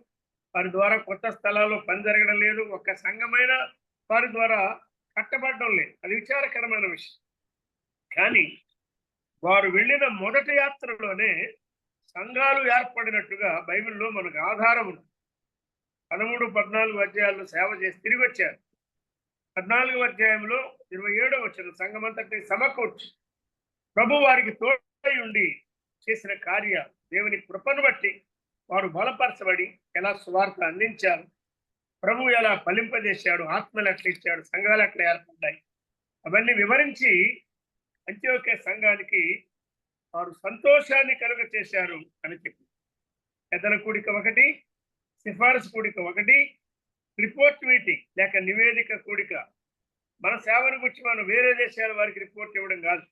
వారి ద్వారా కొత్త స్థలాల్లో పని జరగడం లేదు, ఒక్క సంఘమైన వారి ద్వారా కట్టబడడం లేదు. అది విచారకరమైన విషయం. కానీ వారు వెళ్ళిన మొదటి యాత్రలోనే సంఘాలు ఏర్పడినట్టుగా బైబిల్లో మనకు ఆధారం ఉంది. 13, 14 అధ్యాయాల్లో సేవ చేసి తిరిగి వచ్చారు. 14వ అధ్యాయంలో 27వ వచనం సంఘమంతటిని సమకూర్చి ప్రభు వారికి తోడై ఉండి చేసిన కార్య దేవుని కృపను బట్టి వారు బలపరచబడి ఎలా సువార్త అందించారు, ప్రభు ఎలా ఫలింపజేశాడు, ఆత్మలు ఎట్లా ఇచ్చాడు, సంఘాలు ఎట్లా ఏర్పడ్డాయి, అవన్నీ వివరించి అంత్యోక్య సంఘానికి వారు సంతోషాన్ని కలుగ చేశారు అని చెప్పి పెద్దల కూడిక ఒకటి, సిఫారసు కూడిక ఒకటి, రిపోర్ట్ మీటింగ్ లేక నివేదిక కూడిక. మన సేవను గురించి మనం వేరే దేశాల వారికి రిపోర్ట్ ఇవ్వడం కాదు,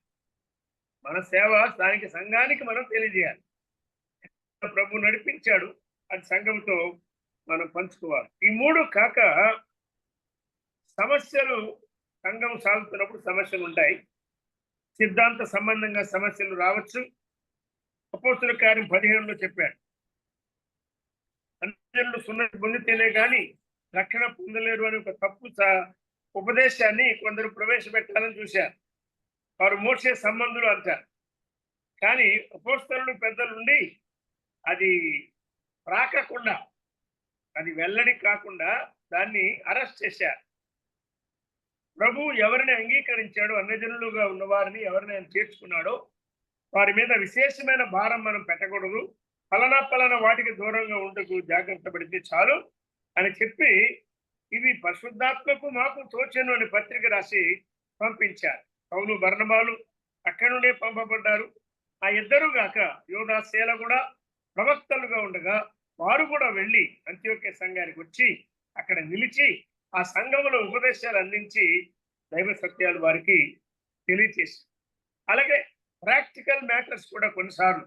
మన సేవ స్థానిక సంఘానికి మనం తెలియజేయాలి. ప్రభు నడిపించాడు, అది సంఘంతో మనం పంచుకోవాలి. ఈ 3 కాక సమస్యలు, సంఘం సాగుతున్నప్పుడు సమస్యలు ఉంటాయి. సిద్ధాంత సంబంధంగా సమస్యలు రావచ్చు. అపోస్తుల కార్యం 15లో చెప్పాడు, అన్యజనులు సున్నతి పొందితేనే కానీ రక్షణ పొందలేరు అని ఒక తప్పు ఉపదేశాన్ని కొందరు ప్రవేశపెట్టాలని చూశారు. వారు మోసే సంబంధులు అంటారు. కానీ అపోస్తలులు పెద్దలుండి అది రాకకుండా, అది వెల్లడి కాకుండా దాన్ని అరెస్ట్ చేశారు. ప్రభు ఎవరిని అంగీకరించాడో, అన్యజనులుగా ఉన్నవారిని ఎవరిని ఆయన చేర్చుకున్నాడో వారి మీద విశేషమైన భారం మనం పెట్టకూడదు, పలానా వాటికి దూరంగా ఉండకు జాగ్రత్త పడితే చాలు అని చెప్పి ఇవి పరిశుద్ధాత్మకు మాకు తోచెను అని పత్రిక రాసి పంపించారు. పౌలు, బర్నబాలు అక్కడి నుండే పంపబడ్డారు. ఆ ఇద్దరు గాక యోధా, శేల కూడా ప్రవక్తలుగా ఉండగా వారు కూడా వెళ్ళి అంత్యోక్య సంఘానికి వచ్చి అక్కడ నిలిచి ఆ సంఘంలో ఉపదేశాలు అందించి దైవ సత్యాలు వారికి తెలియచేసి, అలాగే ప్రాక్టికల్ మ్యాటర్స్ కూడా కొన్నిసార్లు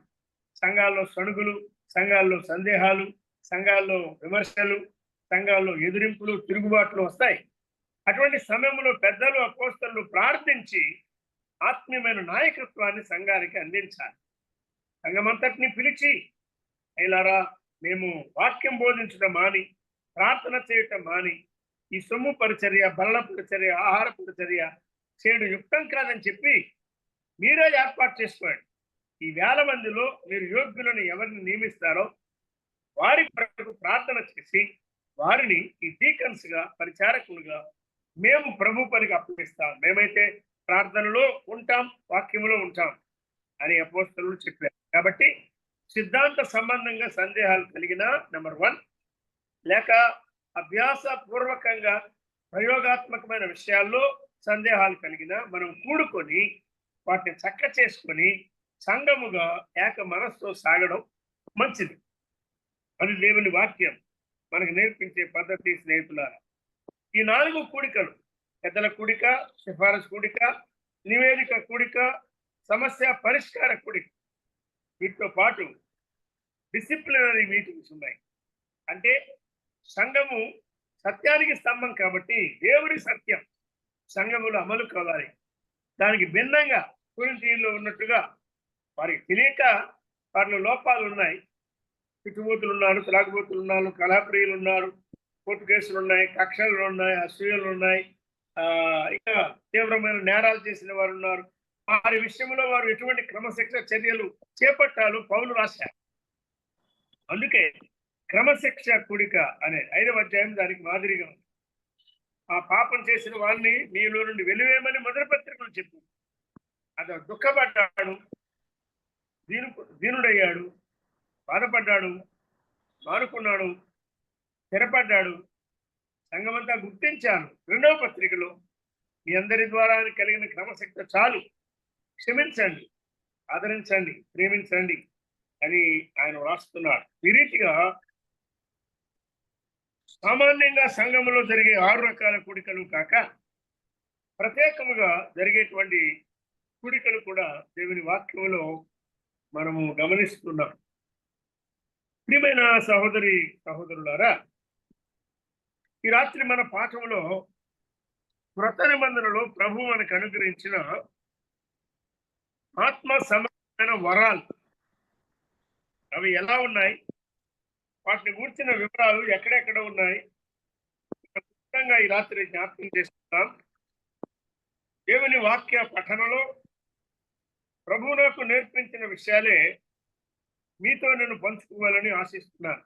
సంఘాల్లో సణుగులు, సంఘాల్లో సందేహాలు, సంఘాల్లో విమర్శలు, సంఘాల్లో ఎదిరింపులు, తిరుగుబాట్లు వస్తాయి. అటువంటి సమయంలో పెద్దలు, అపోస్తలులు ప్రార్థించి ఆత్మీయమైన నాయకత్వాన్ని సంఘానికి అందించాలి. సంఘమంతటిని పిలిచి, అయిలారా మేము వాక్యం బోధించడం మాని, ప్రార్థన చేయటం మాని, ఈ సొమ్ము పరిచర్య, బల్ల పరిచర్య, ఆహార పరిచర్య చేయడం యుక్తం కాదని చెప్పి మీరే ఏర్పాటు చేసుకోండి. ఈ 1000 మందిలో మీరు యోగ్యులను ఎవరిని నియమిస్తారో వారి కొరకు ప్రార్థన చేసి వారిని ఈ డీకన్స్ గా, పరిచారకులుగా మేము ప్రభు పనికి అప్పగిస్తాం. మేమైతే ప్రార్థనలో ఉంటాం, వాక్యంలో ఉంటాం అని అపోస్తలులు చెప్పారు. కాబట్టి సిద్ధాంత సంబంధంగా సందేహాలు కలిగిన నెంబర్ 1, లేక అభ్యాస పూర్వకంగా ప్రయోగాత్మకమైన విషయాల్లో సందేహాలు కలిగిన మనం కూడుకొని వాటిని చక్క చేసుకొని సంఘముగా ఏక మనస్సుతో సాగడం మంచిది. అది దేవుని వాక్యం మనకు నేర్పించే పద్ధతి. స్నేహితులారా, ఈ 4 కూడికలు, పెద్దల కూడిక, సిఫారసు కూడిక, నివేదిక కూడిక, సమస్య పరిష్కార కూడిక, వీటితో పాటు డిసిప్లినరీ మీటింగ్స్ ఉన్నాయి. అంటే సంఘము సత్యానికి స్తంభం కాబట్టి దేవుడి సత్యం సంఘములో అమలు కావాలి. దానికి భిన్నంగా కొరింథీయుల్లో ఉన్నట్టుగా వారికి తెలియక వారిలో లోపాలు ఉన్నాయి. పిచ్చిబూతులు ఉన్నారు, త్రాగుబోతులు ఉన్నారు, కళాప్రియులు ఉన్నారు, కోర్టు కేసులు ఉన్నాయి, కక్షలు ఉన్నాయి, అసూయలు ఉన్నాయి, ఇంకా తీవ్రమైన నేరాలు చేసిన వారు ఉన్నారు. వారి విషయంలో వారు ఎటువంటి క్రమశిక్షణ చర్యలు చేపట్టాలో పౌలు రాశారు. అందుకే క్రమశిక్ష కూడిక అనే 5వ అధ్యాయం దానికి మాదిరిగా ఉంది. ఆ పాపం చేసిన వారిని నీలో నుండి వెలివేయమని మొదటి పత్రికలు చెప్పు. అది దుఃఖపడ్డాడు, దీనుడయ్యాడు, బాధపడ్డాడు, మానుకున్నాడు, స్థిరపడ్డాడు. సంఘమంతా గుర్తించాను. 2వ పత్రికలో మీ అందరి ద్వారా కలిగిన క్రమశిక్షణ చాలు, క్షమించండి, ఆదరించండి, ప్రేమించండి అని ఆయన రాస్తున్నాడు. ఈ రీతిగా సామాన్యంగా సంఘంలో జరిగే 6 రకాల కూడికలు కాక ప్రత్యేకముగా జరిగేటువంటి కూడికలు కూడా దేవుని వాక్యంలో మనము గమనిస్తున్నాం. ప్రియమైన సహోదరి సహోదరులారా, ఈ రాత్రి మన పాఠంలో కృత నిబంధనలో ప్రభు మనకు అనుగ్రహించిన ఆత్మ సంబంధమైన వరాలు అవి ఎలా ఉన్నాయి, వాటిని గూర్చిన వివరాలు ఎక్కడెక్కడ ఉన్నాయి, ఖచ్చితంగా ఈ రాత్రి జ్ఞాపకం చేస్తున్నాం. దేవుని వాక్య పఠనలో ప్రభు నాకు నేర్పించిన విషయాలే మీతో నేను పంచుకోవాలని ఆశిస్తున్నాను.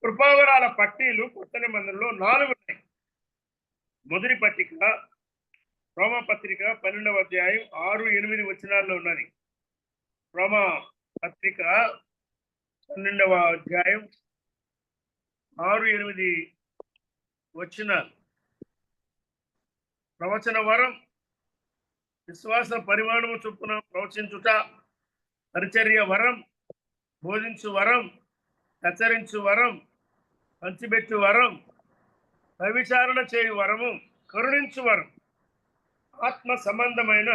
కృపావరాల పట్టీలు కొత్త నిబంధనలో 4 ఉన్నాయి. మొదటి పట్టిక రోమా పత్రిక 12వ అధ్యాయం 6-8 వచనాల్లో ఉన్నది. రోమా పత్రిక 12వ అధ్యాయం 6-8 వచనాలు. ప్రవచన వరం, విశ్వాస పరిమాణము చొప్పున ప్రవచించుట, పరిచర్య వరం, బోధించు వరం, హెచ్చరించు వరం, పంచిపెట్టు వరం, వ్యభిచారణ చేయు వరము, కరుణించు వరం. ఆత్మ సంబంధమైన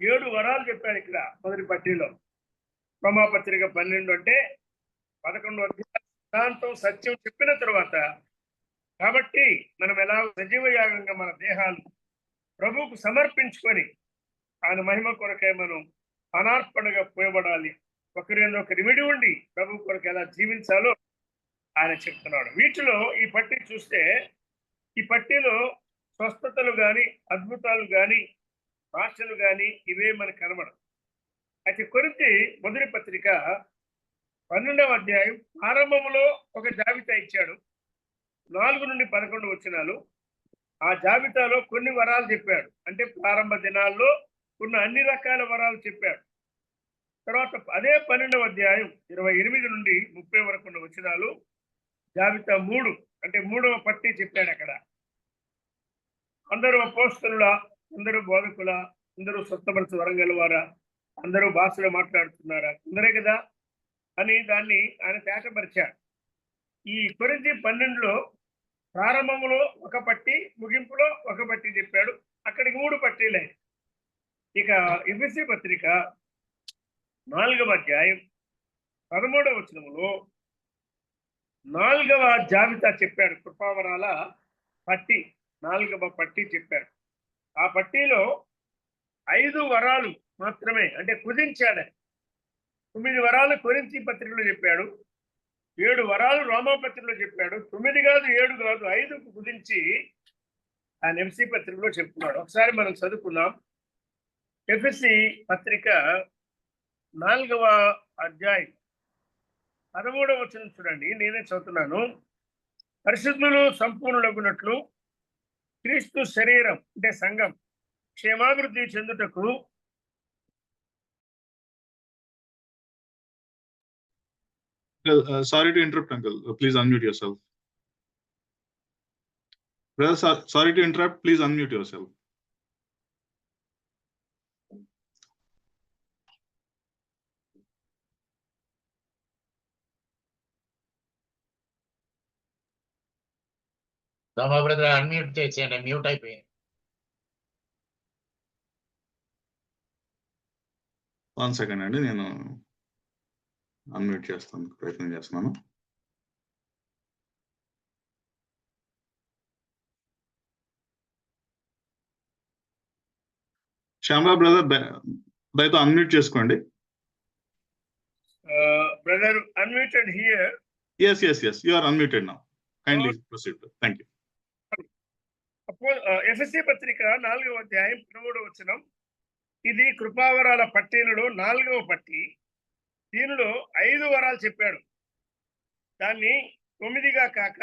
7 వరాలు చెప్పాడు ఇక్కడ మొదటి పట్టిలో. రోమాపత్రిక 12 అంటే 11వ అధ్యాయం సిద్ధాంతం సత్యం చెప్పిన తర్వాత, కాబట్టి మనం ఎలా సజీవ యాగంగా మన దేహాలు ప్రభువుకు సమర్పించుకొని ఆయన మహిమ కొరకై మనం అనార్పణగా పోయబడాలి. ఒకరి విడి ఉండి ప్రభు కొరకు ఎలా జీవించాలో ఆయన చెప్తున్నాడు. వీటిలో ఈ పట్టీ చూస్తే, ఈ పట్టీలో స్వస్థతలు కానీ, అద్భుతాలు కానీ, భాషలు కానీ ఇవే మనకు కనబడవు. అయితే కొరింథీ మొదటి పత్రిక 12వ అధ్యాయం ప్రారంభంలో ఒక జాబితా ఇచ్చాడు. 4-11 వచనాలు. ఆ జాబితాలో కొన్ని వరాలు చెప్పాడు. అంటే ప్రారంభ దినాల్లో ఉన్న అన్ని రకాల వరాలు చెప్పాడు. తర్వాత అదే 12వ అధ్యాయం 28-30 వరకు ఉన్న వచనాలు జాబితా 3 అంటే 3వ పట్టీ చెప్పాడు. అక్కడ అందరూ అపోస్తలుల, అందరూ బోధకుల, అందరూ స్వస్థపరచు వరం గలవారా, అందరూ భాషలో మాట్లాడుతున్నారా, అందరే కదా అని దాన్ని ఆయన తేటపరిచాడు. ఈ కొరింథీ 12లో ప్రారంభంలో ఒక పట్టి, ముగింపులో ఒక పట్టి చెప్పాడు. అక్కడికి 3 పట్టీలే. ఇక ఎఫెసీ పత్రిక 4వ అధ్యాయం 13వ వచనంలో 4వ జాబితా చెప్పాడు. కృపావరాల పట్టి 4వ పట్టి చెప్పాడు. ఆ పట్టీలో 5 వరాలు మాత్రమే, అంటే కుదించాడు. 9 వరాలు కొరింథీ పత్రికలో చెప్పాడు, 7 వరాలు రోమా పత్రికలో చెప్పాడు. 9 కాదు, 7 కాదు, 5కు కుదించి ఆయన ఎఫెసీ పత్రికలో చెప్తున్నాడు. ఒకసారి మనం చదువుకుందాం. ఎఫెసీ పత్రిక 4వ అధ్యాయం 13వ వచనం చూడండి, నేనే చదువుతున్నాను. పరిశుద్ధులు సంపూర్ణులగునట్లు క్రీస్తు శరీరం అంటే సంఘం క్షేమాభివృద్ధి చెందుటకు Sorry to interrupt, uncle. Please unmute yourself. Brother, sorry to interrupt. Please unmute yourself. దోమ బ్రదర్ అన్మ్యూట్ చేసేయండి, మ్యూట్ అయిపోయింది. వన్ సెకండ్ అండి, నేను అన్మ్యూట్ చేస్తాను, ప్రయత్నం చేస్తున్నాను. శ్యామరావు బ్రదర్ దయతో అన్మ్యూట్ చేసుకోండి. Brother unmuted here. Yes, you are unmuted now. Kindly proceed. Thank you. ఎఫెసీ పత్రిక 4వ అధ్యాయం 13వ వచనం. ఇది కృపావరాల పట్టీలలో 4వ పట్టి. దీనిలో 5 వరాలు చెప్పాడు. దాన్ని 9గా కాక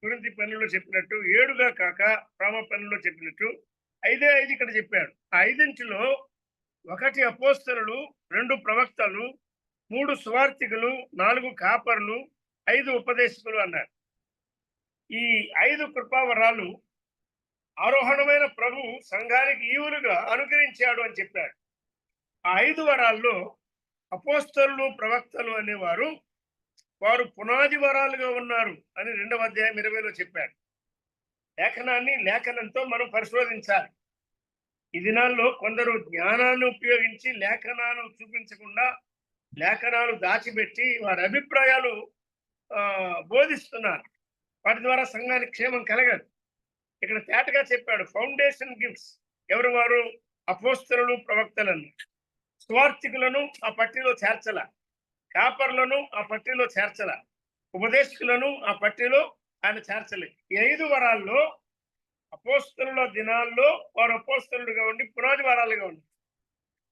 కొరింథీ పనుల్లో చెప్పినట్టు, 7గా కాక రామ పనుల్లో చెప్పినట్టు 5 ఇక్కడ చెప్పాడు. ఆ 5 1 అపోస్తలులు, 2 ప్రవక్తలు, 3 సువార్తికులు, 4 కాపర్లు, 5 ఉపదేశకులు అన్నారు. ఈ 5 కృపావరాలు ఆరోహణమైన ప్రభు సంఘానికి ఈవులుగా అనుగ్రహించాడు అని చెప్పాడు. ఆ 5 వరాల్లో అపోస్తలులు, ప్రవక్తలు అనేవారు వారు పునాది వరాలుగా ఉన్నారు అని 2వ అధ్యాయం 20లో చెప్పాడు. లేఖనాన్ని లేఖనంతో మనం పరిశోధించాలి. ఈ దినాల్లో కొందరు జ్ఞానాన్ని ఉపయోగించి లేఖనాలు చూపించకుండా లేఖనాలు దాచిపెట్టి వారి అభిప్రాయాలు బోధిస్తున్నారు. వాటి ద్వారా సంఘానికి క్షేమం కలగదు. ఇక్కడ తేటగా చెప్పాడు, ఫౌండేషన్ గిఫ్ట్స్ ఎవరు వారు? అపోస్తలులు, ప్రవక్తలను. స్వార్థికులను ఆ పట్టిలో చేర్చల, కాపర్లను ఆ పట్టిలో చేర్చల, ఉపదేశకులను ఆ పట్టిలో ఆయన చేర్చలేదు. ఈ 5 వరాల్లో అపోస్తలుల దినాల్లో వారు అపోస్తలుడుగా ఉండి పునాది వరాలుగా ఉండి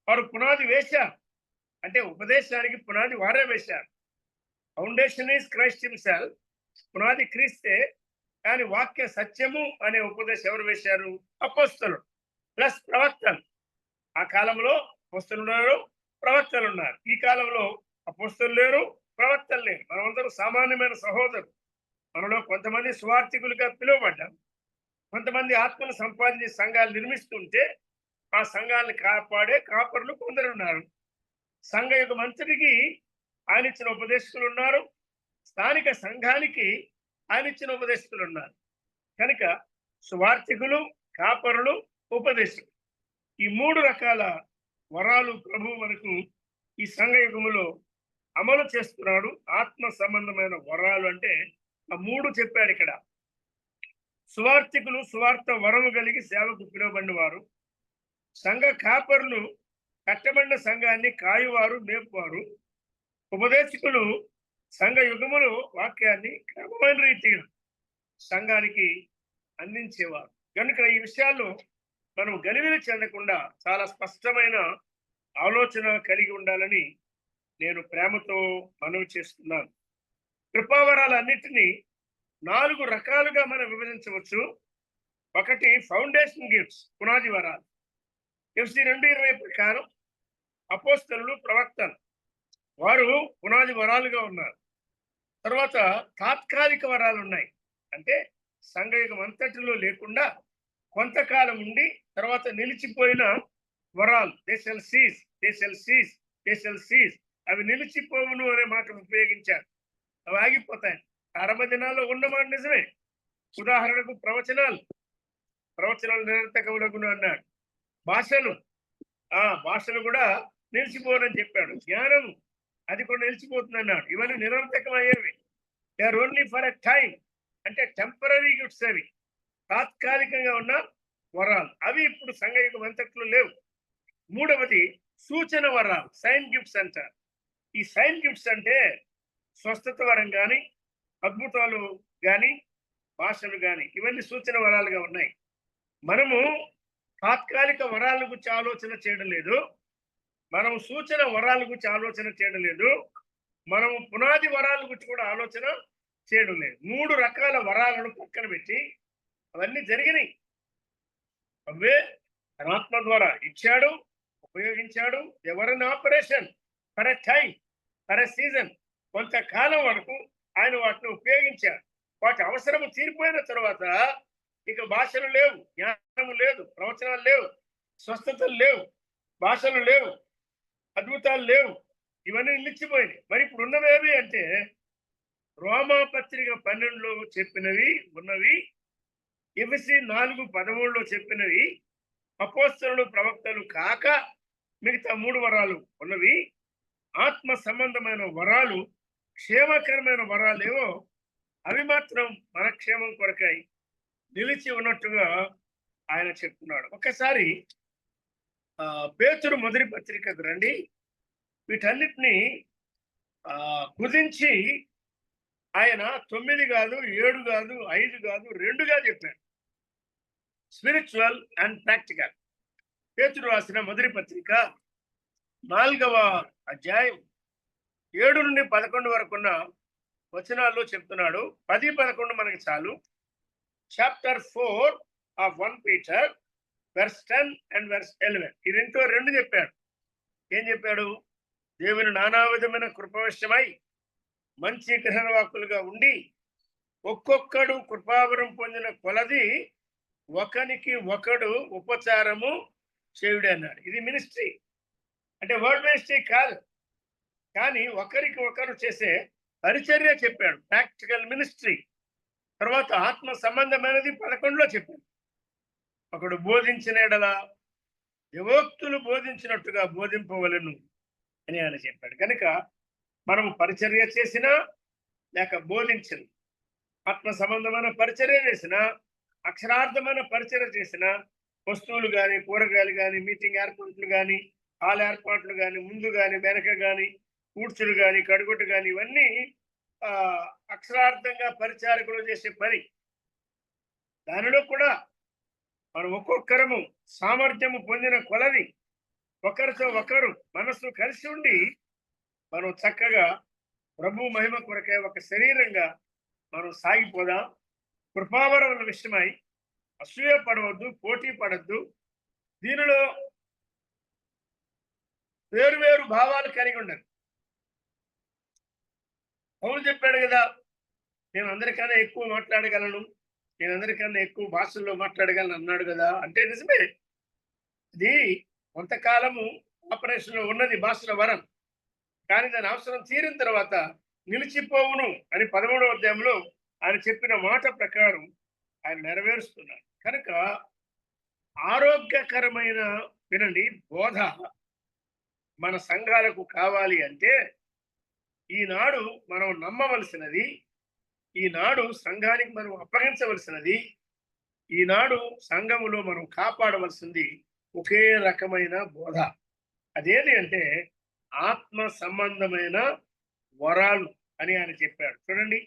వారు పునాది వేశారు. అంటే ఉపదేశానికి పునాది వారే వేశారు. Foundation is Christ himself. పునాది క్రీస్తే, కానీ వాక్య సత్యము అనే ఉపదేశం ఎవరు వేశారు? అపోస్తలుడు ప్లస్ ప్రవక్తలు. ఆ కాలంలో అపోస్తలులు ఉన్నారు, ప్రవక్తలు ఉన్నారు. ఈ కాలంలో అపోస్తలులు లేరు, ప్రవక్తలు లేరు. మనమందరూ సామాన్యమైన సహోదరులు. మనలో కొంతమంది సువార్థికులుగా పిలువబడ్డాం, కొంతమంది ఆత్మను సంపాదించి సంఘాలు నిర్మిస్తుంటే ఆ సంఘాలను కాపాడే కాపర్లు కొందరు ఉన్నారు. సంఘ యుగం అంతటికి ఆయన ఇచ్చిన ఉపదేశకులు ఉన్నారు, స్థానిక సంఘానికి ఆయన ఇచ్చిన ఉపదేశకులు ఉన్నారు. కనుక సువార్థికులు, కాపరులు, ఉపదేశకులు, ఈ 3 రకాల వరాలు ప్రభు మనకు ఈ సంఘ యుగములో అమలు చేస్తున్నాడు. ఆత్మ సంబంధమైన వరాలు అంటే ఆ 3 చెప్పాడు ఇక్కడ. సువార్థికులు సువార్త వరము కలిగి సేవకు పిలువబడిన వారు. సంఘ కాపరులు కట్టబడిన సంఘాన్ని కాయువారు, మేపువారు. ఉపదేశకులు సంఘ యుగములో వాక్యాన్ని క్రమమైన రీతిగా సంఘానికి అందించేవారు. కనుక ఈ విషయాల్లో మనం గలివిలి చెందకుండా చాలా స్పష్టమైన ఆలోచన కలిగి ఉండాలని నేను ప్రేమతో మనవి చేస్తున్నాను. కృపావరాలన్నిటినీ 4 రకాలుగా మనం విభజించవచ్చు. 1 ఫౌండేషన్ గిఫ్ట్స్, పునాది వరాలు. ఎఫ్సీ 2:20 ప్రకారం అపోస్తలులు, ప్రవక్తలు వారు పునాది వరాలుగా ఉన్నారు. తర్వాత తాత్కాలిక వరాలు ఉన్నాయి. అంటే సంఘయుగం అంతటిలో లేకుండా కొంతకాలం ఉండి తర్వాత నిలిచిపోయిన వరాలు. దే షల్ సీజ్, అవి నిలిచిపోవును అనే మాట ఉపయోగించారు. అవి ఆగిపోతాయి. ప్రారంభ దినాల్లో ఉన్నమాట నిజమే. ఉదాహరణకు ప్రవచనాలు నిరర్థకములగును అన్నాడు. భాషలు కూడా నిలిచిపోనని చెప్పాడు. జ్ఞానము అది కూడా నిలిచిపోతుంది అన్నాడు. ఇవన్నీ నిరర్థకమయ్యేవి. They are only for a time. అంటే టెంపరీ గిఫ్ట్స్, అవి తాత్కాలికంగా ఉన్న వరాలు. అవి ఇప్పుడు సంఘయుగం అంతట్లో లేవు. 3వది సూచన వరాలు, సైన్ గిఫ్ట్స్ అంటారు. ఈ సైన్ గిఫ్ట్స్ అంటే స్వస్థత వరం కానీ, అద్భుతాలు కానీ, భాషలు కానీ, ఇవన్నీ సూచన వరాలుగా ఉన్నాయి. మనము తాత్కాలిక వరాల గురించి ఆలోచన చేయడం లేదు, మనం సూచన వరాల గురించి ఆలోచన చేయడం లేదు, మనం పునాది వరాల గురించి కూడా ఆలోచన చేయడం లేదు. 3 రకాల వరాలను పక్కన పెట్టి అవన్నీ జరిగినాయి. అవే ఆత్మ ద్వారా ఇచ్చాడు, ఉపయోగించాడు. ఎవరైనా operation for a time, for a season, కొంతకాలం వరకు ఆయన వాటిని ఉపయోగించాడు. వాటి అవసరము తీరిపోయిన తర్వాత ఇక భాషలు లేవు, జ్ఞానము లేదు, ప్రవచనాలు లేవు, స్వస్థతలు లేవు, భాషలు లేవు, అద్భుతాలు లేవు. ఇవన్నీ నిలిచిపోయినాయి. మరి ఇప్పుడు ఉన్నవేవి అంటే రోమా పత్రిక 12లో చెప్పినవి ఉన్నవి ఎఫెసీ 4:13 చెప్పినవి అపోస్తలులు ప్రవక్తలు కాక మిగతా 3 వరాలు ఉన్నవి. ఆత్మ సంబంధమైన వరాలు, క్షేమకరమైన వరాలేవో అవి మాత్రం మన క్షేమం కొరకై నిలిచి ఉన్నట్టుగా ఆయన చెప్తున్నాడు. ఒకసారి పేతురు మొదటి పత్రికకు రండి. వీటన్నిటిని కుదించి ఆయన 9 కాదు, 7 కాదు, 5 కాదు, 2గా చెప్పాడు. Spiritual and practical. పేతురు రాసిన మొదటి పత్రిక 4వ అధ్యాయం 7 నుండి 11 వరకున్న వచనాల్లో చెప్తున్నాడు. 10, 11 మనకి చాలు. Chapter 4 of 1 Peter verse 10 and verse 11. ఈ రెండు చెప్పాడు. ఏం చెప్పాడు? దేవుని నానా విధమైన కృపవశ్యమై మంచి గ్రహణవాకులుగా ఉండి ఒక్కొక్కడు కృపావరం పొందిన కొలది ఒకనికి ఒకడు ఉపచారము చేయుడు అన్నాడు. ఇది మినిస్ట్రీ అంటే వర్డ్ మినిస్ట్రీ కాదు, కానీ ఒకరికి ఒకరు చేసే పరిచర్య చెప్పాడు, ప్రాక్టికల్ మినిస్ట్రీ. తర్వాత ఆత్మ సంబంధమైనది 11లో చెప్పాడు. ఒకడు బోధించిన ఎడల దేవోక్తులు బోధించినట్టుగా బోధింపవలను అని ఆయన చెప్పాడు. కనుక మనము పరిచర్య చేసినా లేక బోధించిన, ఆత్మ సంబంధమైన పరిచర్య చేసిన, అక్షరార్థమైన పరిచర్య చేసిన, వస్తువులు కానీ, కూరగాయలు కానీ, మీటింగ్ ఏర్పాట్లు కానీ, హాల్ ఏర్పాట్లు కానీ, ముందు కానీ, వెనక కానీ, కూర్చులు కానీ, కడుగుట్టు కానీ, ఇవన్నీ అక్షరార్థంగా పరిచారకులు చేసే పని. దానిలో కూడా మనం ఒక్కొక్కరము సామర్థ్యము పొందిన కొలది ఒకరితో ఒకరు మనసు కలిసి ఉండి మనం చక్కగా ప్రభు మహిమ కొరకే ఒక శరీరంగా మనం సాగిపోదాం. కృపావరముల విషయమై అసూయ పడవద్దు, పోటీ పడద్దు. దీనిలో వేరు భావాలు కలిగి ఉండాలి. పౌలు చెప్పాడు కదా, నేను అందరికన్నా ఎక్కువ మాట్లాడగలను, నేను అందరికన్నా ఎక్కువ భాషల్లో మాట్లాడగలను అన్నాడు కదా. అంటే నిజమే, ఇది కొంతకాలము ఆపరేషన్లో ఉన్నది భాషల వరం, కానీ దాని అవసరం తీరిన తర్వాత నిలిచిపోవును అని 13వ అధ్యాయంలో ఆయన చెప్పిన మాట ప్రకారం ఆయన నెరవేరుస్తున్నాడు. కనుక ఆరోగ్యకరమైన వినండి బోధ మన సంఘాలకు కావాలి అంటే ఈనాడు మనం నమ్మవలసినది, ఈనాడు సంఘానికి మనం అప్పగించవలసినది, ఈనాడు సంఘములో మనం కాపాడవలసింది ఒకే రకమైన బోధ. అదేది అంటే ఆత్మ సంబంధమైన వరాలు అని ఆయన చెప్పాడు. చూడండి,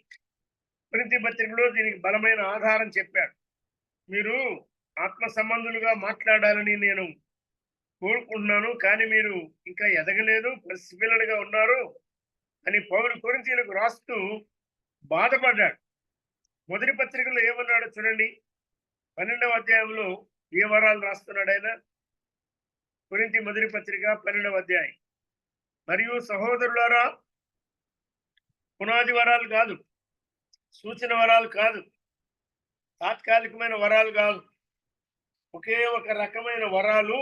కొరింథీ పత్రికలో దీనికి బలమైన ఆధారం చెప్పాడు. మీరు ఆత్మ సంబంధులుగా మాట్లాడాలని నేను కోరుకుంటున్నాను, కానీ మీరు ఇంకా ఎదగలేదు, పసిపిల్లలుగా ఉన్నారు అని పౌలు కొరింథీయులకు రాస్తూ బాధపడ్డాడు. మొదటి పత్రికలో ఏమన్నాడు చూడండి, 12వ అధ్యాయంలో ఏ వరాలు రాస్తున్నాడు ఆయన? కొరింథీ మొదటి పత్రిక 12వ అధ్యాయం. మరియు సహోదరులారా, పునాది వరాలు కాదు, సూచన వరాలు కాదు, తాత్కాలికమైన వరాలు కాదు, ఒకే ఒక రకమైన వరాలు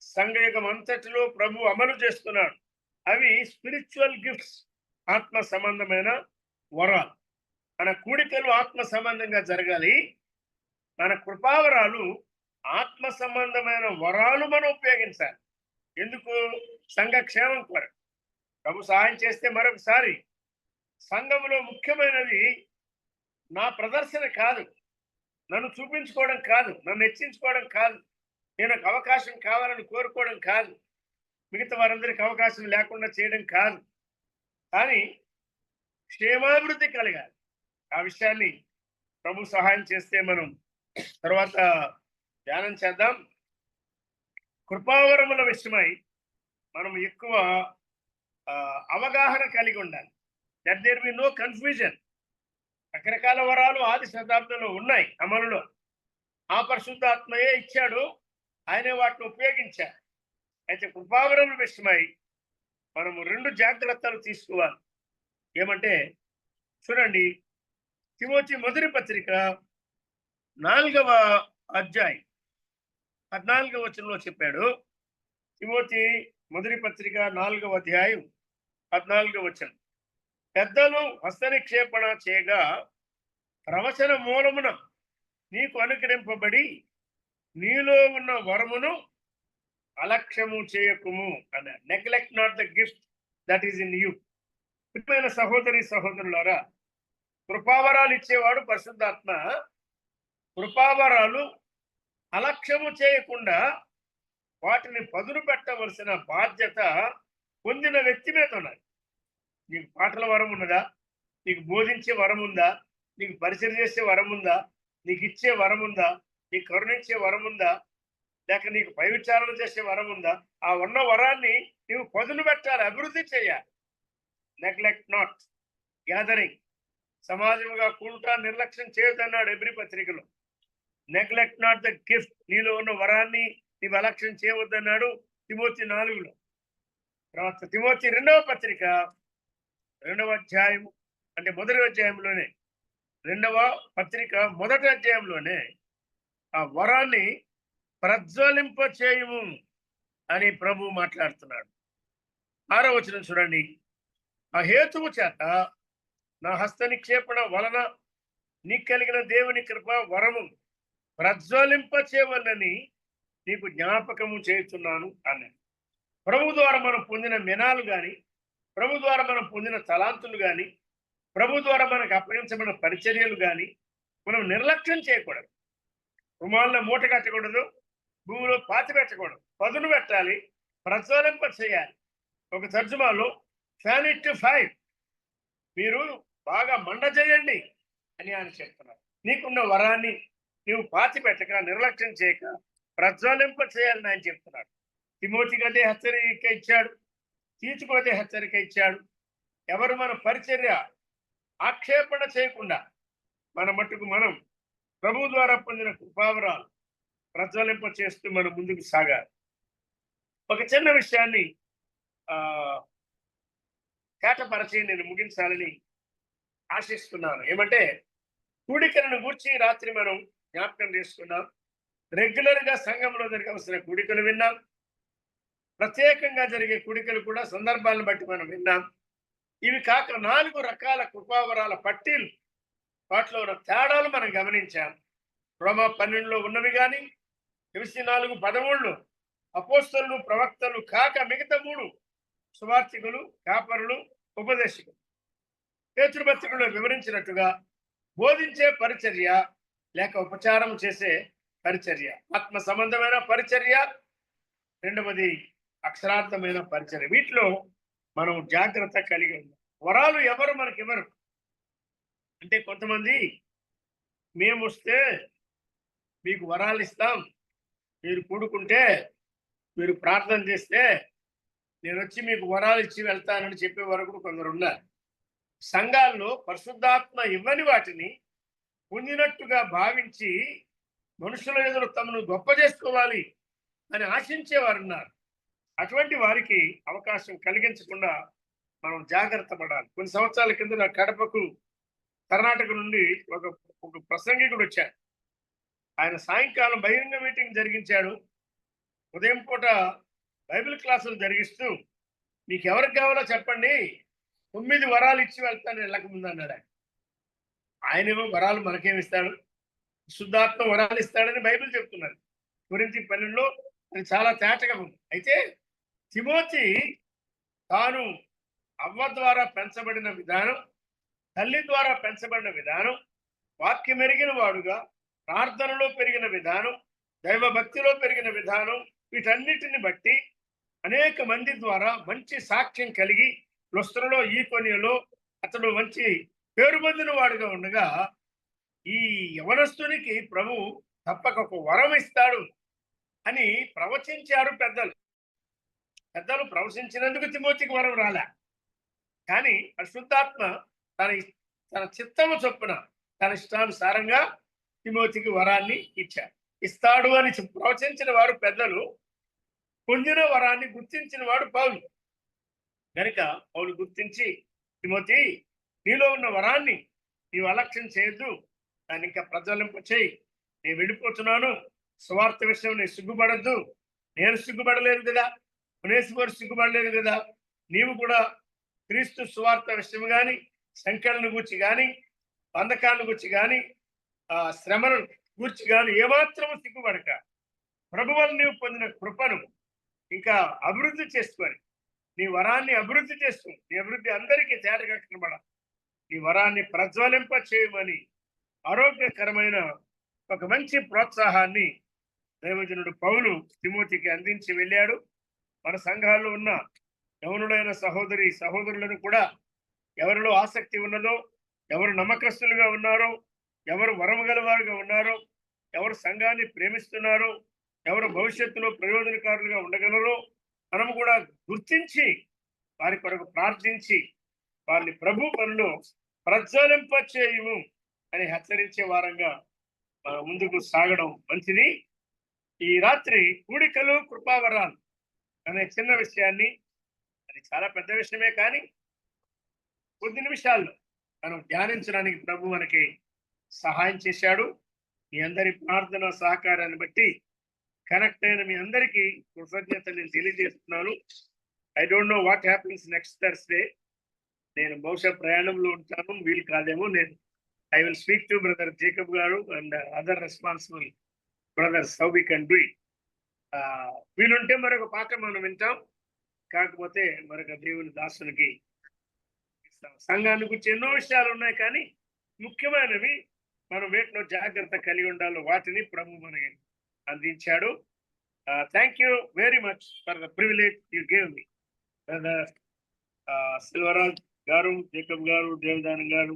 సంఘయుగం అంతటిలో ప్రభు అమలు చేస్తున్నాడు. అవి స్పిరిచువల్ గిఫ్ట్స్, ఆత్మ సంబంధమైన వరాలు. మన కూడికలు ఆత్మ సంబంధంగా జరగాలి. మన కృపావరాలు ఆత్మ సంబంధమైన వరాలు మనం ఉపయోగించాలి. ఎందుకు? సంఘ క్షేమం కొరకు. ప్రభు సహాయం చేస్తే మరొకసారి సంఘంలో ముఖ్యమైనది నా ప్రదర్శన కాదు, నన్ను చూపించుకోవడం కాదు, నన్ను హెచ్చించుకోవడం కాదు, నేను ఒక అవకాశం కావాలని కోరుకోవడం కాదు, మిగతా వారందరికీ అవకాశం లేకుండా చేయడం కాదు, కానీ క్షేమాభివృద్ధి కలగాలి. ఆ విషయాన్ని ప్రభు సహాయం చేస్తే మనం తర్వాత ధ్యానం చేద్దాం. కృపావరముల విషయమై మనం ఎక్కువ అవగాహన కలిగి ఉండాలి. That there be no confusion. రకరకాల వరాలు ఆది శతాబ్దంలో ఉన్నాయి అమలులో. ఆ పరిశుద్ధాత్మయే ఇచ్చాడు, ఆయనే వాటిని ఉపయోగించారు. అయితే కృపావరముల విషయమై మనము 2 జాగ్రత్తలు తీసుకోవాలి. ఏమంటే చూడండి, తిమోతి మొదటి పత్రిక 4వ అధ్యాయం 14వ వచనంలో చెప్పాడు. తిమోతి మొదటి పత్రిక 4వ అధ్యాయం 14వ వచనం. పెద్దలు హస్తనిక్షేపణ చేయగా ప్రవచన మూలమున నీకు అనుగ్రహింపబడి నీలో ఉన్న వరమును అలక్ష్యము చేయకుము అన్నాడు. Neglect not the gift that is in you. ప్రియమైన సహోదరి సహోదరులారా, కృపావరాలు ఇచ్చేవాడు పరిశుద్ధాత్మ. కృపావరాలు అలక్ష్యము చేయకుండా వాటిని పదును పెట్టవలసిన బాధ్యత పొందిన వ్యక్తి మీద ఉన్నది. నీకు పాటల వరం ఉన్నదా? నీకు బోధించే వరం ఉందా? నీకు పరిచయం చేసే వరం ఉందా? నీకు ఇచ్చే వరం ఉందా? నీకు కరుణించే వరం ఉందా? లేక నీకు పై విచారణ చేసే వరం ఉందా? ఆ ఉన్న వరాన్ని నీవు పదును పెట్టాలి, అభివృద్ధి చేయాలి. Neglect not gathering. సమాజముగా కూడుట నిర్లక్ష్యం చేయొద్దన్నాడు ఎబ్రీ పత్రికలో. Neglect not the gift. నీలో ఉన్న వరాన్ని నీవు అలక్ష్యం చేయవద్దన్నాడు తిమోతి 4లో. తర్వాత తిమోతి 2వ పత్రిక 2వ అధ్యాయం, అంటే మొదటి అధ్యాయంలోనే, 2వ పత్రిక మొదటి అధ్యాయంలోనే ఆ వరాన్ని ప్రజ్వలింప చేయము అని ప్రభు మాట్లాడుతున్నాడు. 6వ వచనం చూడండి. ఆ హేతువు చేత నా హస్త నిక్షేపణ వలన నీకు కలిగిన దేవుని కృప వరము ప్రజ్వలింప చేయవలనని నీకు జ్ఞాపకము చేస్తున్నాను అన్నాడు. ప్రభు ద్వారా మనం పొందిన మెనాలు కానీ, ప్రభు ద్వారా మనం పొందిన తలాంతులు కానీ, ప్రభు ద్వారా మనకు అప్పగించబడిన పరిచర్యలు కానీ మనం నిర్లక్ష్యం చేయకూడదు. రుమాల్లో మూట కట్టకూడదు, భూమిలో పాతి పెట్టకూడదు, పదును పెట్టాలి, ప్రజ్వలింప చేయాలి. ఒక తర్జుమాలో ఫ్యాన్ ఇట్ టు ఫైర్, మీరు బాగా మండ చేయండి అని ఆయన చెప్తున్నారు. నీకున్న వరాన్ని నీవు పాతి పెట్టక, నిర్లక్ష్యం చేయక ప్రజ్వలింప చేయాలని ఆయన చెప్తున్నాడు. తిమోతికి అదే హెచ్చరిక ఇచ్చాడు, తీతుకు అదే హెచ్చరిక ఇచ్చాడు. ఎవరు మన పరిచర్య ఆక్షేపణ చేయకుండా మన మట్టుకు మనం ప్రభు ద్వారా పొందిన కృపావరాలు ప్రజ్వలింప చేస్తూ మనం ముందుకు సాగాలి. ఒక చిన్న విషయాన్ని కేటపరచి నేను ముగించాలని ఆశిస్తున్నాను. ఏమంటే, కూడికలను గూర్చి రాత్రి మనం జ్ఞాపకం చేసుకున్నాం. రెగ్యులర్గా సంఘంలో జరగవలసిన కూడికలు విన్నాం, ప్రత్యేకంగా జరిగే కూడికలు కూడా సందర్భాలను బట్టి మనం విన్నాం. ఇవి కాక 4 రకాల కృపావరాల పట్టీలు, వాటిలో ఉన్న తేడాలు మనం గమనించాం. రోమా 12లో ఉన్నవి కానీ, ఎఫెసీ 4:13లో అపోస్తలులు ప్రవక్తలు కాక మిగతా 3 సువార్తికులు, కాపరులు, ఉపదేశకులు. పేతురుపత్రికలో వివరించినట్టుగా బోధించే పరిచర్య లేక ఉపచారం చేసే పరిచర్య, ఆత్మ సంబంధమైన పరిచర్య, రెండవది అక్షరార్థమైన పరిచర్య. వీటిలో మనం జాగ్రత్త కలిగి ఉన్నాం. వరాలు ఎవరు మనకివ్వరు. అంటే కొంతమంది మేము వస్తే మీకు వరాలు ఇస్తాం, మీరు కూడుకుంటే, మీరు ప్రార్థన చేస్తే నేను వచ్చి మీకు వరాలు ఇచ్చి వెళ్తానని చెప్పే వరకు కొందరు ఉన్నారు. సంఘాల్లో పరిశుద్ధాత్మ ఇవ్వని వాటిని పొందినట్టుగా భావించి మనుషుల ఎదురు తమను గొప్ప చేసుకోవాలి అని ఆశించేవారు ఉన్నారు. అటువంటి వారికి అవకాశం కలిగించకుండా మనం జాగ్రత్త పడాలి. కొన్ని సంవత్సరాల కింద నా కడపకు కర్ణాటక నుండి ఒక ప్రసంగికుడు వచ్చాడు. ఆయన సాయంకాలం బహిరంగ మీటింగ్ జరిగించాడు. ఉదయం పూట బైబిల్ క్లాసులు జరిగిస్తూ, మీకు ఎవరికి కావాలో చెప్పండి, 9 వరాలు ఇచ్చి వెళ్తాను వెళ్ళక ముందు అన్నాడు. ఆయనేమో వరాలు మనకేమిస్తాడు? శుద్ధాత్మ వరాలు ఇస్తాడని బైబిల్ చెప్తున్నారు. కొరింథీ 12లో అది చాలా తేటగా ఉంది. అయితే తిమోతి తాను అవ్వ ద్వారా పెంచబడిన విధానం, తల్లి ద్వారా పెంచబడిన విధానం, వాక్యం ఎరిగిన వాడుగా ప్రార్థనలో పెరిగిన విధానం, దైవ భక్తిలో పెరిగిన విధానం, వీటన్నిటిని బట్టి అనేక మంది ద్వారా మంచి సాక్ష్యం కలిగి లుస్త్రలో, ఈకొనియలో అతడు మంచి పేరు పొందిన వాడుగా ఉండగా, ఈ యవనస్తునికి ప్రభు తప్పక ఒక వరం ఇస్తాడు అని ప్రవచించారు పెద్దలు. ప్రవచించినందుకు తిమోతికి వరం రాలే. కానీ పరిశుద్ధాత్మ తన చిత్తము చొప్పున తన ఇష్టానుసారంగా తిమోతికి వరాన్ని ఇస్తాడు అని ప్రవచించిన వారు పెద్దలు. పొందిన వరాన్ని గుర్తించిన వాడు పౌలు. కనుక పౌలు గుర్తించి, తిమోతి, నీలో ఉన్న వరాన్ని నీవు అలక్ష్యం చేయొద్దు, దాన్ని ఇంకా ప్రజ్వలింప చేయి. నేను వెళ్ళిపోతున్నాను, సువార్త విషయం నేను సిగ్గుపడద్దు. నేను సిగ్గుపడలేదు కదా, పునేశ్వరు సిగ్గుపడలేదు కదా, నీవు కూడా క్రీస్తు సువార్త విషయం కానీ, సంఖ్యలను గురించి కానీ, బంధకాలను గురించి కానీ, శ్రమను గూర్చి కానీ ఏమాత్రము సిగ్గుపడక ప్రభు వల్ల నీవు పొందిన కృపను ఇంకా అభివృద్ధి చేసుకొని నీ వరాన్ని అభివృద్ధి చేస్తూ నీ అభివృద్ధి అందరికీ తేటగా కనబడాలి. నీ వరాన్ని ప్రజ్వలింప చేయమని ఆరోగ్యకరమైన ఒక మంచి ప్రోత్సాహాన్ని దైవజనుడు పౌలు తిమోతికి అందించి వెళ్ళాడు. మన సంఘాల్లో ఉన్న యవనుడైన సహోదరులను కూడా ఎవరిలో ఆసక్తి ఉన్నదో, ఎవరు నమ్మకస్తులుగా ఉన్నారో, ఎవరు వరము గలవారుగా ఉన్నారో, ఎవరు సంఘాన్ని ప్రేమిస్తున్నారో, ఎవరు భవిష్యత్తులో ప్రయోజనకారులుగా ఉండగలరో మనము కూడా గుర్తించి వారి కొరకు ప్రార్థించి వారిని ప్రభు పనులు ప్రజ్వలింపచేయుము అని హెచ్చరించే వారంగా ముందుకు సాగడం మంచిది. ఈ రాత్రి కూడికలు కృపావరాలు అనే చిన్న విషయాన్ని, అది చాలా పెద్ద విషయమే కానీ కొద్ది నిమిషాల్లో మనం ధ్యానించడానికి ప్రభు మనకి సహాయం చేశాడు. మీ అందరి ప్రార్థన సహకారాన్ని బట్టి కనెక్ట్ అయిన మీ అందరికీ కృతజ్ఞత నేను తెలియజేస్తున్నాను. I don't know what happens next Thursday. నేను బహుశా ప్రయాణంలో ఉంటాను, వీలు కాదేమో. I will speak to brother Jacob గారు and other responsible brothers how we can do it. వీలుంటే మరొక పాట మనం వింటాం, కాకపోతే మరొక దేవుని దాసునికి ఇస్తాం. సంఘాన్ని గురించి ఎన్నో విషయాలు ఉన్నాయి కానీ ముఖ్యమైనవి మనం వేటిలో జాగ్రత్త కలిగి ఉండాలో వాటిని ప్రభు మనకి అందించాడు. Thank you very much for the privilege you gave me. Silvaraj గారు, జేకబ్ గారు, దేవదానం గారు,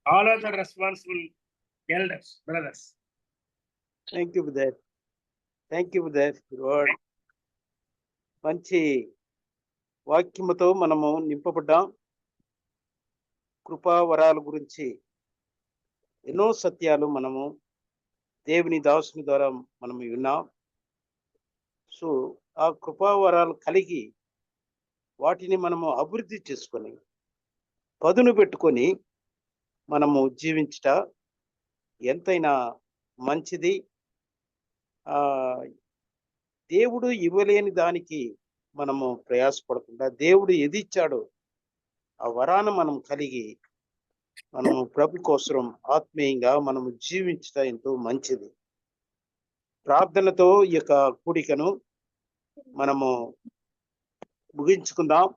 all other responsible elders, brothers. Thank you brother. Thank you brother. మంచి వాక్యముతో మనము నింపబడ్డాం. కృపావరాల గురించి ఎన్నో సత్యాలు మనము దేవుని దాసుని ద్వారా మనము విన్నాం. సో ఆ కృపావరాలు కలిగి వాటిని మనము అభివృద్ధి చేసుకొని పదును పెట్టుకొని మనము జీవించట ఎంతైనా మంచిది. దేవుడు ఇవ్వలేని దానికి మనము ప్రయాసపడకుండా దేవుడు ఏది ఇచ్చాడో ఆ వరాన్ని మనం కలిగి మనము ప్రభు కోసం ఆత్మీయంగా మనము జీవించడం ఎంతో మంచిది. ప్రార్థనతో ఈ యొక్క కూడికను మనము ముగించుకుందాం.